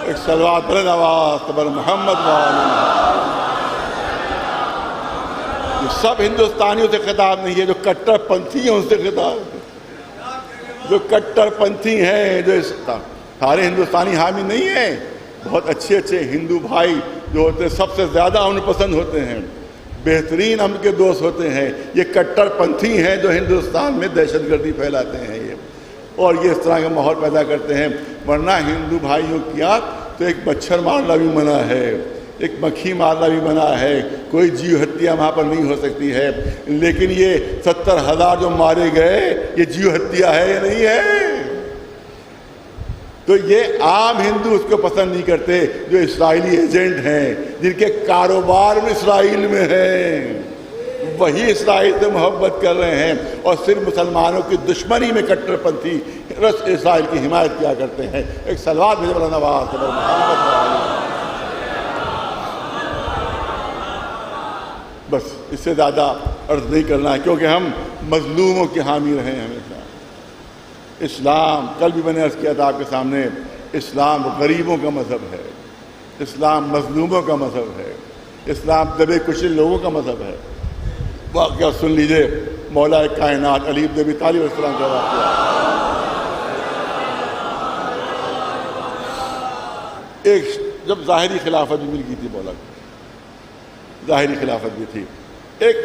ایک صلوات بلند آواز سے محمد وعلی۔ یہ سب ہندوستانیوں سے خطاب نہیں ہے، جو کٹر پنتھی ہیں ان سے خطاب ہے، جو کٹر پنتھی ہیں، جو سارے ہندوستانی حامی نہیں ہیں، بہت اچھے اچھے ہندو بھائی جو ہوتے ہیں سب سے زیادہ امن پسند ہوتے ہیں، بہترین امن کے دوست ہوتے ہیں۔ یہ کٹر پنتھی ہیں جو ہندوستان میں دہشت گردی پھیلاتے ہیں اور یہ اس طرح کا ماحول پیدا کرتے ہیں۔ ورنہ ہندو بھائیوں کیا تو ایک مچھر مارنا بھی منع ہے، ایک مکھی مارنا بھی منع ہے، کوئی جیو ہتیا وہاں پر نہیں ہو سکتی ہے، لیکن یہ 70,000 جو مارے گئے یہ جیو ہتیا ہے یا نہیں ہے؟ تو یہ عام ہندو اس کو پسند نہیں کرتے، جو اسرائیلی ایجنٹ ہیں، جن کے کاروبار میں اسرائیل میں ہیں، وہی اسرائیل سے محبت کر رہے ہیں اور صرف مسلمانوں کی دشمنی میں کٹر پنتھی اسرائیل کی حمایت کیا کرتے ہیں۔ ایک صلوات بھیجو بلند آواز سے محمد۔ بس اس سے زیادہ عرض نہیں کرنا ہے، کیونکہ ہم مظلوموں کے حامی رہے ہیں ہمیشہ۔ اسلام، کل بھی میں نے عرض کیا تھا آپ کے سامنے، اسلام غریبوں کا مذہب ہے، اسلام مظلوموں کا مذہب ہے، اسلام دبے کچے لوگوں کا مذہب ہے۔ واقعہ سن لیجئے، مولا کائنات علی بن ابی طالب علیہ السلام کا واقعہ۔ ایک جب ظاہری خلافت بھی مل گئی تھی مولا کو، ظاہری خلافت بھی تھی، ایک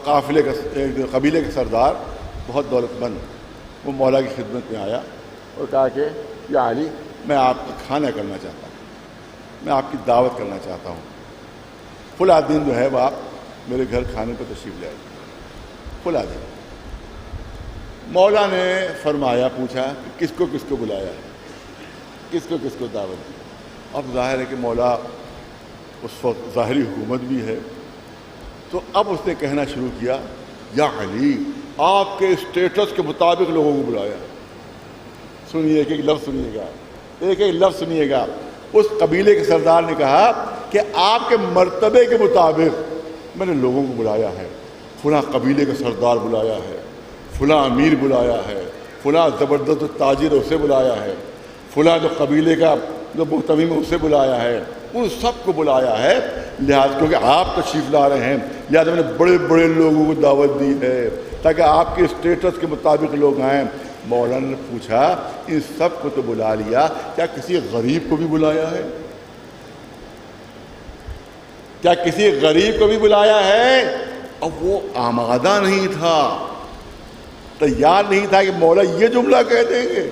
قافلے کا قبیلے کا سردار بہت دولت مند وہ مولا کی خدمت میں آیا اور کہا کہ یا علی، میں آپ کا کھانا کرنا چاہتا ہوں، میں آپ کی دعوت کرنا چاہتا ہوں، فلاں دن جو ہے وہ آپ میرے گھر کھانے کو تشریف لے آئے، فلاں دن۔ مولا نے فرمایا، پوچھا کہ کس کو بلایا ہے، کس کو دعوت دی؟ اب ظاہر ہے کہ مولا اس وقت ظاہری حکومت بھی ہے، تو اب اس نے کہنا شروع کیا، یا علی، آپ کے اسٹیٹس کے مطابق لوگوں کو بلایا۔ سنیے ایک لفظ سنیے گا، ایک لفظ سنیے گا۔ اس قبیلے کے سردار نے کہا کہ آپ کے مرتبے کے مطابق میں نے لوگوں کو بلایا ہے، فلاں قبیلے کا سردار بلایا ہے، فلاں امیر بلایا ہے، فلاں زبردست تاجر اسے بلایا ہے، فلاں جو قبیلے کا جو محتمم ہے اسے بلایا ہے، ان سب کو بلایا ہے، لہٰذا کیونکہ آپ تشریف لا رہے ہیں لہٰذا میں نے بڑے بڑے لوگوں کو دعوت دی ہے تاکہ آپ کے اسٹیٹس کے مطابق لوگ آئیں۔ مولانا نے پوچھا، ان سب کو تو بلا لیا، کیا کسی غریب کو بھی بلایا ہے؟ کیا کسی غریب کو بھی بلایا ہے؟ اب وہ آمادہ نہیں تھا، تیار نہیں تھا کہ مولا یہ جملہ کہہ دیں گے۔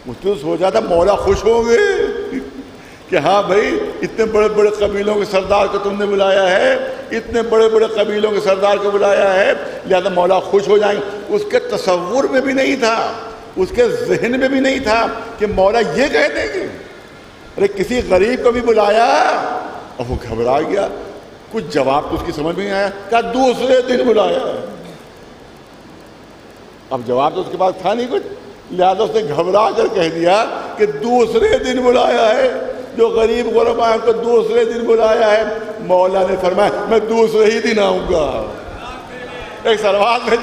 اس نے سوچا تھا مولا خوش ہوں گے کہ ہاں بھائی اتنے بڑے بڑے قبیلوں کے سردار کو تم نے بلایا ہے، اتنے بڑے بڑے قبیلوں کے سردار کو بلایا ہے، لہذا مولا خوش ہو جائیں گے۔ اس کے تصور میں بھی نہیں تھا، اس کے ذہن میں بھی نہیں تھا کہ مولا یہ کہہ دیں گے۔ ارے کسی غریب کو بھی بلایا، اب وہ گھبرا گیا، کچھ جواب تو اس کی سمجھ میں نہیں آیا، کہا دوسرے دن بلایا۔ اب جواب تو اس کے پاس تھا نہیں کچھ، لہذا اس نے گھبرا کر کہہ دیا کہ دوسرے دن بلایا ہے، جو غریب غربا ہیں کو دوسرے دن بلایا ہے۔ مولا نے فرمایا میں دوسرے ہی دن آؤں گا۔ ایک صلوات میں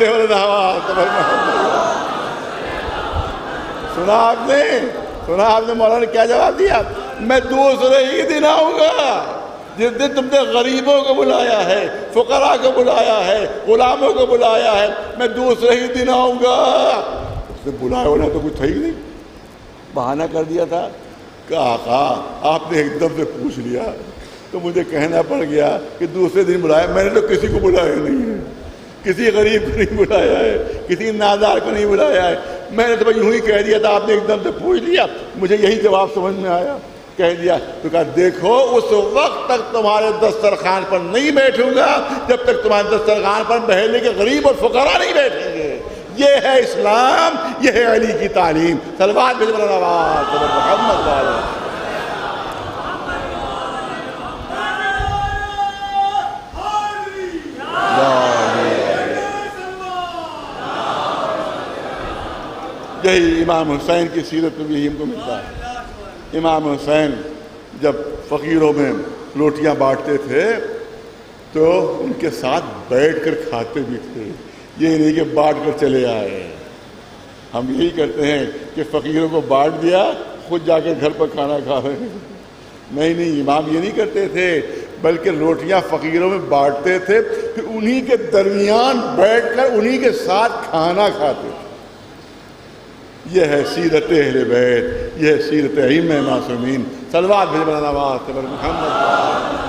سنا آپ نے مولا نے کیا جواب دیا؟ میں دوسرے ہی دن آؤں گا، جس دن تم نے غریبوں کو بلایا ہے، فقراء کو بلایا ہے، غلاموں کو بلایا ہے، میں دوسرے ہی دن آؤں گا۔ اس نے بلایا ہونا تو کچھ تھا ہی نہیں، بہانہ کر دیا تھا کہ آقا آپ نے ایک دم سے پوچھ لیا تو مجھے کہنا پڑ گیا کہ دوسرے دن بلایا. میں نے تو کسی کو بلایا نہیں ہے, کسی غریب کو نہیں بلایا ہے, کسی نادار کو نہیں بلایا ہے. میں نے تو بھائی یوں ہی کہہ دیا تھا, آپ نے ایک دم سے پوچھ لیا, مجھے یہی جواب سمجھ میں آیا, کہہ دیا. تو کہا دیکھو اس وقت تک تمہارے دسترخوان پر نہیں بیٹھوں گا جب تک تمہارے دسترخوان پر بہلے کے غریب اور فقراء نہیں بیٹھیں گے. یہ ہے اسلام, یہ ہے علی کی تعلیم. صلوات بھیج محمد والے. یہی امام حسین کی سیرت میں بھی یہی ہم کو ملتا ہے. امام حسین جب فقیروں میں روٹیاں بانٹتے تھے تو ان کے ساتھ بیٹھ کر کھاتے بھی تھے. یہ نہیں کہ بانٹ کر چلے آئے. ہم یہی کرتے ہیں کہ فقیروں کو بانٹ دیا, خود جا کے گھر پر کھانا کھا رہے ہیں. نہیں, امام یہ نہیں کرتے تھے, بلکہ روٹیاں فقیروں میں بانٹتے تھے, پھر انہی کے درمیان بیٹھ کر انہی کے ساتھ کھانا کھاتے تھے. یہ ہے سیرت اہل بیت, یہ ہے سیرت ائمہ معصومین. صلوات بھیج واسطے محمد.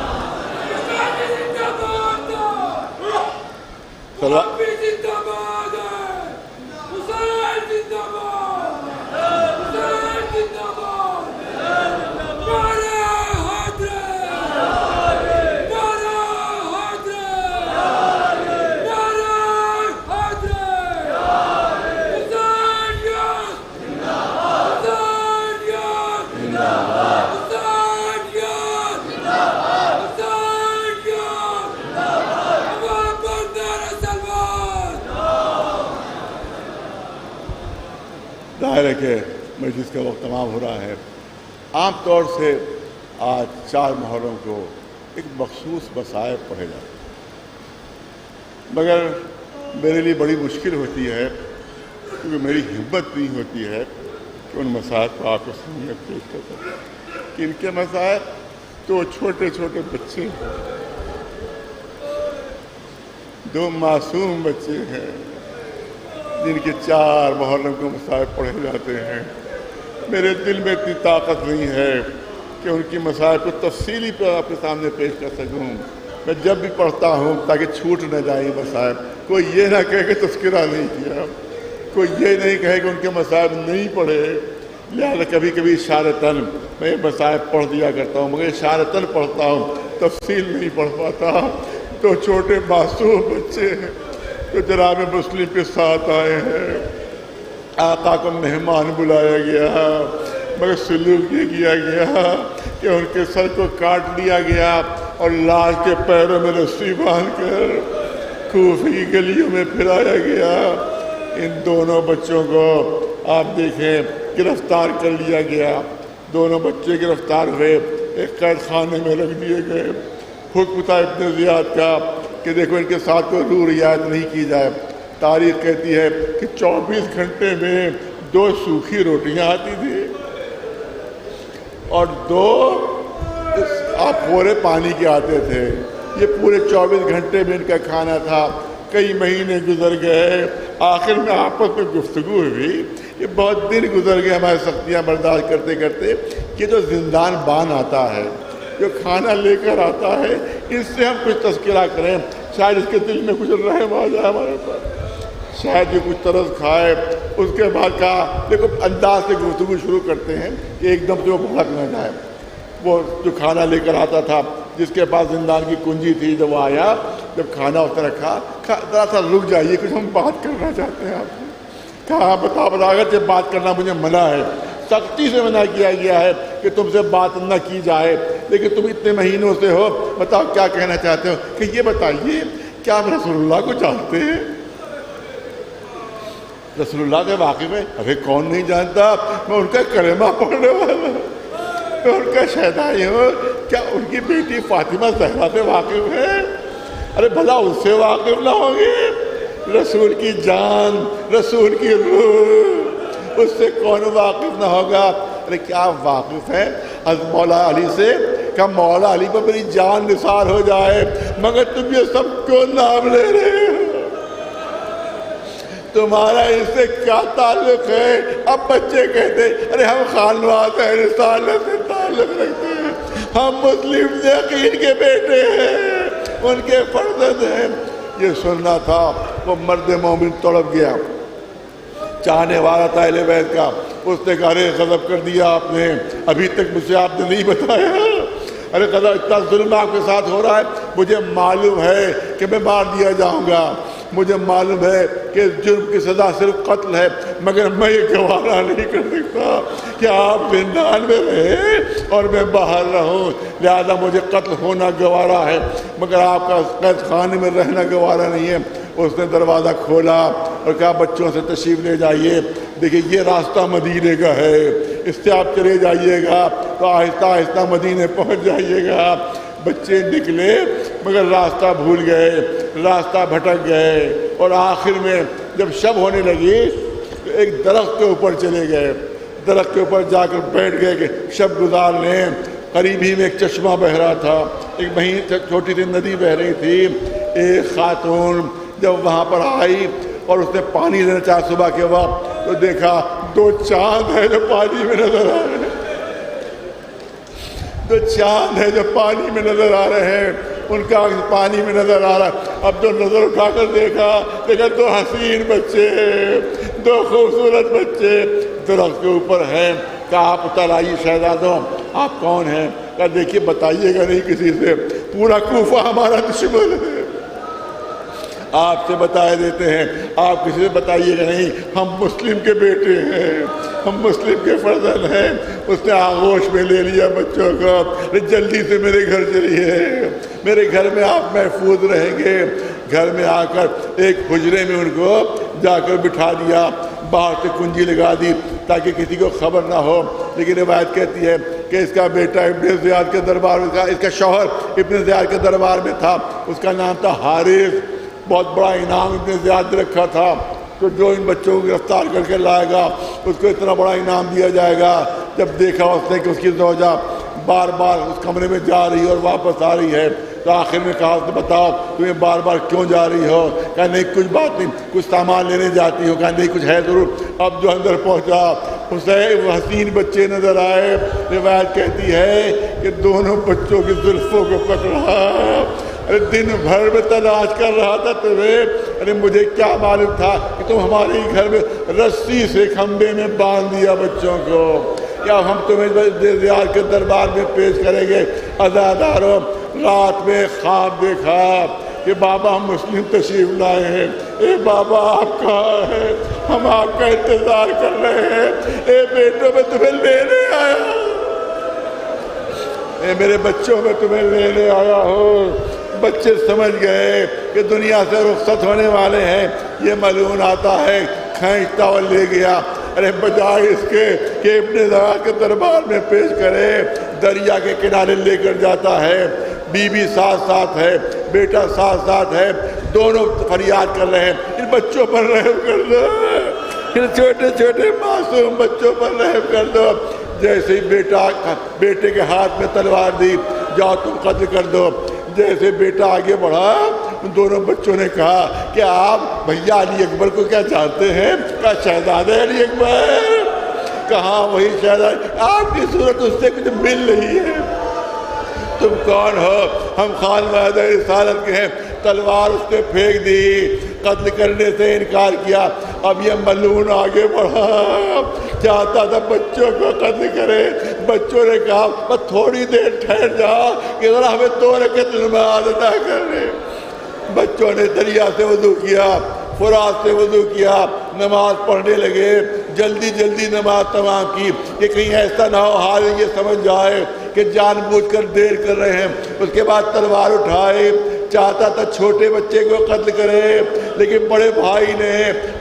ظاہر ہے کہ مجلس کا وقت تمام ہو رہا ہے. عام طور سے آج 4 محرم کو ایک مخصوص مصائب پڑھے جاتے ہیں, مگر میرے لیے بڑی مشکل ہوتی ہے کیونکہ میری ہمت نہیں ہوتی ہے کہ ان مصائب کو آپ کو سامنے پیش کر سکوں. کہ ان کے مصائب تو چھوٹے چھوٹے بچے ہیں, 2 معصوم بچے ہیں جن کے 4 محرم کو مصائب پڑھے جاتے ہیں. میرے دل میں اتنی طاقت نہیں ہے کہ ان کی مصائب کو تفصیلی پر آپ کے سامنے پیش کر سکوں. میں جب بھی پڑھتا ہوں تاکہ چھوٹ نہ جائیں مصائب, کوئی یہ نہ کہے کہ تذکرہ نہیں کیا, کوئی یہ نہیں کہے کہ ان کے مصائب نہیں پڑھے. لہٰذا کبھی کبھی اشارتاً میں یہ مصائب پڑھ دیا کرتا ہوں, مگر اشارتاً پڑھتا ہوں, تفصیل نہیں پڑھ پاتا. تو چھوٹے معصوم بچے ہیں تو جناب مسلم کے ساتھ آئے ہیں, آقا کو مہمان بلایا گیا, مگر سلوک یہ کیا گیا کہ ان کے سر کو کاٹ لیا گیا اور لاش کے پیروں میں رسی باندھ کر کوفہ کی گلیوں میں پھرایا گیا. ان دونوں بچوں کو آپ دیکھیں گرفتار کر لیا گیا. دونوں بچے گرفتار ہوئے, ایک قید خانے میں رکھ دیے گئے. حکم تھا ابن زیاد کا کہ دیکھو ان کے ساتھ کوئی روح رعایت نہیں کی جائے. تاریخ کہتی ہے کہ 24 گھنٹے میں 2 سوکھی روٹیاں آتی تھی اور 2 آپ پورے پانی کے آتے تھے. یہ پورے 24 گھنٹے میں ان کا کھانا تھا. کئی مہینے گزر گئے, آخر میں آپس میں گفتگو ہوئی. یہ بہت دن گزر گئے ہماری سختیاں برداشت کرتے کرتے کہ جو زندان بان آتا ہے, جو کھانا لے کر آتا ہے, اس سے ہم کچھ تذکرہ کریں, شاید اس کے دل میں کچھ رحم آ جائے ہمارے پاس, شاید یہ کچھ طرز کھائے. اس کے بعد کہا دیکھو انداز سے گفتگو شروع کرتے ہیں کہ ایک دم سے وہ بھڑک نہ جائے. وہ جو کھانا لے کر آتا تھا, جس کے پاس زندان کی کنجی تھی, جب وہ آیا, جب کھانا اس نے رکھا, ذرا سا رک جائیے, کچھ ہم بات کرنا چاہتے ہیں آپ سے. کہا بتا اگر جب بات کرنا مجھے منع ہے, سختی سے منع کیا گیا ہے کہ تم سے بات نہ کی جائے, لیکن تم اتنے مہینوں سے ہو, بتاؤ کیا کہنا چاہتے ہو. کہ یہ بتائیے کیا آپ رسول اللہ کو جانتے ہیں؟ رسول اللہ کے واقعے میں ارے کون نہیں جانتا, میں ان کا کلمہ پڑھنے والا ہوں, میں ان کا شہدائی ہوں. کیا ان کی بیٹی فاطمہ زہرا سے واقف ہے؟ ارے بھلا اس سے واقف نہ ہوں گے؟ رسول کی جان, رسول کی روح, اس سے کون واقف نہ ہوگا؟ ارے کیا واقف ہے حضرت مولا علی سے؟ کہ مولا علی پر میری جان نثار ہو جائے, مگر تم یہ سب کیوں نام لے رہے ہو؟ تمہارا اس سے کیا تعلق ہے؟ اب بچے کہتے ارے ہم خانواس اہل رسالت سے تعلق رکھتے ہیں, ہم مسلم یقین کے بیٹے ہیں، ان کے فرزند ہیں۔ یہ سننا تھا۔ وہ مرد مومن تڑپ گیا، چاہنے والا تھا اہل بیت کا۔ اس نے کہا ارے غضب کر دیا آپ نے، ابھی تک مجھے آپ نے نہیں بتایا، ارے غضب، اتنا ظلم آپ کے ساتھ ہو رہا ہے، مجھے معلوم ہے کہ میں مار دیا جاؤں گا، مجھے معلوم ہے کہ اس جرم کی سزا صرف قتل ہے، مگر میں یہ گوارا نہیں کر سکتا کہ آپ زندان میں رہے اور میں باہر رہوں، لہذا مجھے قتل ہونا گوارا ہے، مگر آپ کا قید خانے میں رہنا گوارا نہیں ہے۔ اس نے دروازہ کھولا اور کہا بچوں سے تشریف لے جائیے، دیکھیے یہ راستہ مدینے کا ہے، اس سے آپ چلے جائیے گا تو آہستہ آہستہ مدینے پہنچ جائیے گا۔ بچے نکلے مگر راستہ بھول گئے، راستہ بھٹک گئے، اور آخر میں جب شب ہونے لگی تو ایک درخت کے اوپر چلے گئے، درخت کے اوپر جا کر بیٹھ گئے کہ شب گزار لیں۔ قریب ہی میں ایک چشمہ بہہ رہا تھا، ایک مہین چھوٹی سی ندی بہہ رہی تھی۔ ایک خاتون جب وہاں پر آئی اور اس نے پانی لینا چاہا صبح کے وقت، تو دیکھا دو چاند ہیں جو پانی میں نظر آ رہے ہیں، دو چاند ہیں جو پانی میں نظر آ رہے ہیں، ان کا پانی میں نظر آ رہا ہے۔ اب جو نظر اٹھا کر دیکھا دو حسین بچے، دو خوبصورت بچے درخت کے اوپر ہیں۔ کہا آپ اتر آئیے شہزادوں، آپ کون ہیں؟ کہا دیکھیے بتائیے گا نہیں کسی سے، پورا کوفہ ہمارا دشمن ہے، آپ سے بتائے دیتے ہیں، آپ کسی سے بتائیے گا نہیں، ہم مسلم کے بیٹے ہیں، ہم مسلم کے فرزند ہیں۔ اس نے آغوش میں لے لیا بچوں کو، جلدی سے میرے گھر چلیے، میرے گھر میں آپ محفوظ رہیں گے۔ گھر میں آ کر ایک حجرے میں ان کو جا کر بٹھا دیا، باہر سے کنجی لگا دی تاکہ کسی کو خبر نہ ہو۔ لیکن روایت کہتی ہے کہ اس کا بیٹا ابن زیاد کے دربار میں تھا، اس کا شوہر ابن زیاد کے دربار میں تھا، اس کا نام تھا حارث۔ بہت بڑا انعام ابن زیاد نے رکھا تھا کہ جو ان بچوں کو گرفتار کر کے لائے گا اس کو اتنا بڑا انعام دیا جائے گا۔ جب دیکھا اس نے کہ اس کی زوجہ بار بار اس کمرے میں جا رہی ہے اور واپس آ رہی ہے، تو آخر میں کہا اس نے بتاؤ تمہیں بار بار کیوں جا رہی ہو؟ کہا نہیں کچھ بات نہیں، کچھ سامان لینے جاتی ہو۔ کہا نہیں کچھ ہے ضرور۔ اب جو اندر پہنچا اسے حسین بچے نظر آئے۔ روایت کہتی ہے کہ دونوں بچوں کی زلفوں کو پکڑا، ارے دن بھر میں تلاش کر رہا تھا تمہیں، ارے مجھے کیا معلوم تھا کہ تم ہمارے گھر میں رسی سے کھمبے میں باندھ دیا بچوں کو، کیا ہم تمہیں زیاد کے دربار میں پیش کریں گے؟ عزاداروں، رات میں خواب دیکھا کہ بابا ہم مسلم تشریف لائے ہیں، اے بابا آپ کہاں ہیں؟ ہم آپ کا انتظار کر رہے ہیں، اے بیٹوں میں تمہیں لینے آیا ہوں، اے میرے بچوں میں تمہیں لینے آیا ہوں۔ بچے سمجھ گئے کہ دنیا سے رخصت ہونے والے ہیں۔ یہ ملعون آتا ہے، کھینچتا اور لے گیا۔ ارے بجائے اس کے کہ ابن زیاد کے دربار میں پیش کرے، دریا کے کنارے لے کر جاتا ہے۔ بیوی ساتھ ساتھ ہے، بیٹا ساتھ ساتھ ہے، دونوں فریاد کر رہے ہیں ان بچوں پر رحم کر دو، ان چھوٹے چھوٹے معصوم بچوں پر رحم کر دو۔ جیسے ہی بیٹے کے ہاتھ میں تلوار دی، جاؤ تم قتل کر دو۔ جیسے بیٹا آگے بڑھا، ان دونوں بچوں نے کہا کہ آپ بھیا علی اکبر کو کیا جانتے ہیں؟ کہا شہزادہ علی اکبر۔ کہاں وہی شہزادہ، آپ کی صورت اس سے کچھ مل رہی ہے، تم کون ہو؟ ہم خانوادہ رسالت کے ہیں۔ تلوار اس نے پھینک دی، قتل کرنے سے انکار کیا۔ اب یہ ملعون آگے بڑھا، چاہتا تھا بچوں کو قتل کرے۔ بچوں نے کہا بس تھوڑی دیر ٹھہر جا کہ ذرا ہمیں 2 رکعت نماز ادا کرنے۔ بچوں نے دریا سے وضو کیا، فرات سے وضو کیا، نماز پڑھنے لگے، جلدی جلدی نماز تمام کی کہ کہیں ایسا نہ ہو حال یہ سمجھ جائے کہ جان بوجھ کر دیر کر رہے ہیں۔ اس کے بعد تلوار اٹھائے، چاہتا تھا چھوٹے بچے کو قتل کرے، لیکن بڑے بھائی نے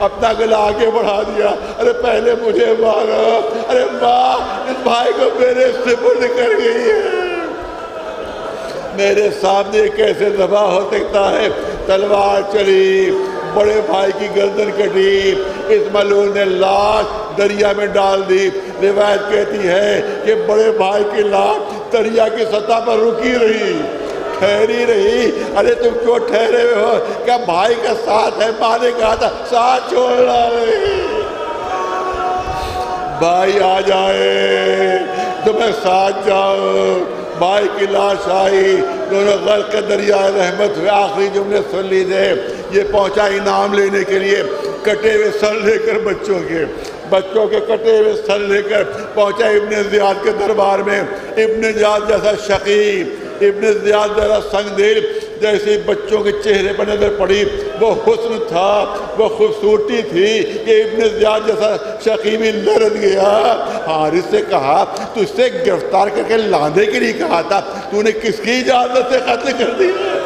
اپنا گلا آگے بڑھا دیا۔ ارے پہلے مجھے مارو، ارے ماں اس بھائی کو میرے سپرد کر گئی ہے، میرے سامنے کیسے ذبح ہو سکتا ہے؟ تلوار چلی، بڑے بھائی کی گردن کٹی، اس ملعون نے لاش دریا میں ڈال دی۔ روایت کہتی ہے کہ بڑے بھائی کی لاش دریا کی سطح پر رکی رہی، ٹھہری رہی۔ ارے تم کیوں ٹھہرے ہوئے ہو؟ کیا بھائی کا ساتھ ہے؟ ماں نے کہا تھا ساتھ چھوڑنا نہیں، بھائی آ جائے تو میں ساتھ جاؤں، بھائی کی لاش آئی، دونوں غرق دریائے رحمت ہوئے۔ آخری جملے سن لیجیے، یہ پہنچا انعام لینے کے لیے، کٹے ہوئے سر لے کر بچوں کے کٹے ہوئے سر لے کر پہنچا ابن زیاد کے دربار میں۔ ابن زیاد جیسا شقی، ابن زیاد جیسا سنگ دل، جیسے بچوں کے چہرے پر نظر پڑی وہ حسن تھا، وہ خوبصورتی تھی کہ ابن زیاد جیسا شقی بھی لرز گیا۔ حارث سے کہا تو اس سے گرفتار کر کے لاندے کے لیے کہا تھا، تو نے کس کی اجازت سے قتل کر دیا؟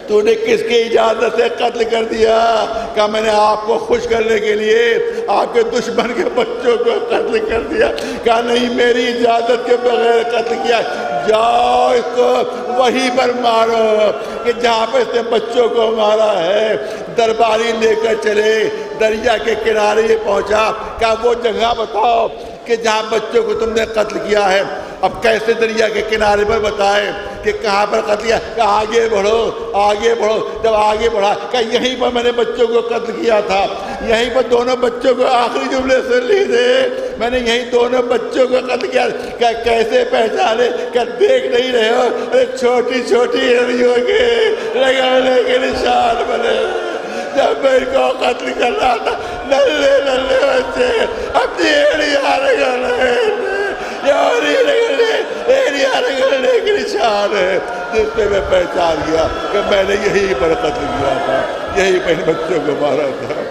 تو نے کس کی اجازت سے قتل کر دیا؟ کہا میں نے آپ کو خوش کرنے کے لیے آپ کے دشمن کے بچوں کو قتل کر دیا۔ کہا نہیں، میری اجازت کے بغیر قتل کیا۔ جاؤ اس کو وہیں پر مارو کہ جہاں پہ اس نے بچوں کو مارا ہے۔ درباری لے کر چلے، دریا کے کنارے یہ پہنچا۔ کہا وہ جگہ بتاؤ کہ جہاں بچوں کو تم نے قتل کیا ہے۔ اب کیسے دریا کے کنارے پر بتائے کہ کہاں پر قتل کیا؟ کہ آگے بڑھو آگے بڑھو۔ جب آگے بڑھا کہ یہیں پر میں نے بچوں کو قتل کیا تھا، یہیں پر دونوں بچوں کو، آخری جملے سن لیجیے، میں نے یہیں دونوں بچوں کو قتل کیا۔ کہ کیسے پہچانے؟ کہ دیکھ نہیں رہے ہو چھوٹی چھوٹی ہڈیوں کے رگڑنے کے نشان بنے۔ جب میں ان کو قتل کر رہا تھا، نلے نلے بچے اپنی ایڑیاں رگڑ رہے تھے، رگڑنے کے نشان ہے، جس سے میں پہچان گیا کہ میں نے یہیں پر قتل کیا تھا، یہیں پر ان بچوں کو مارا تھا۔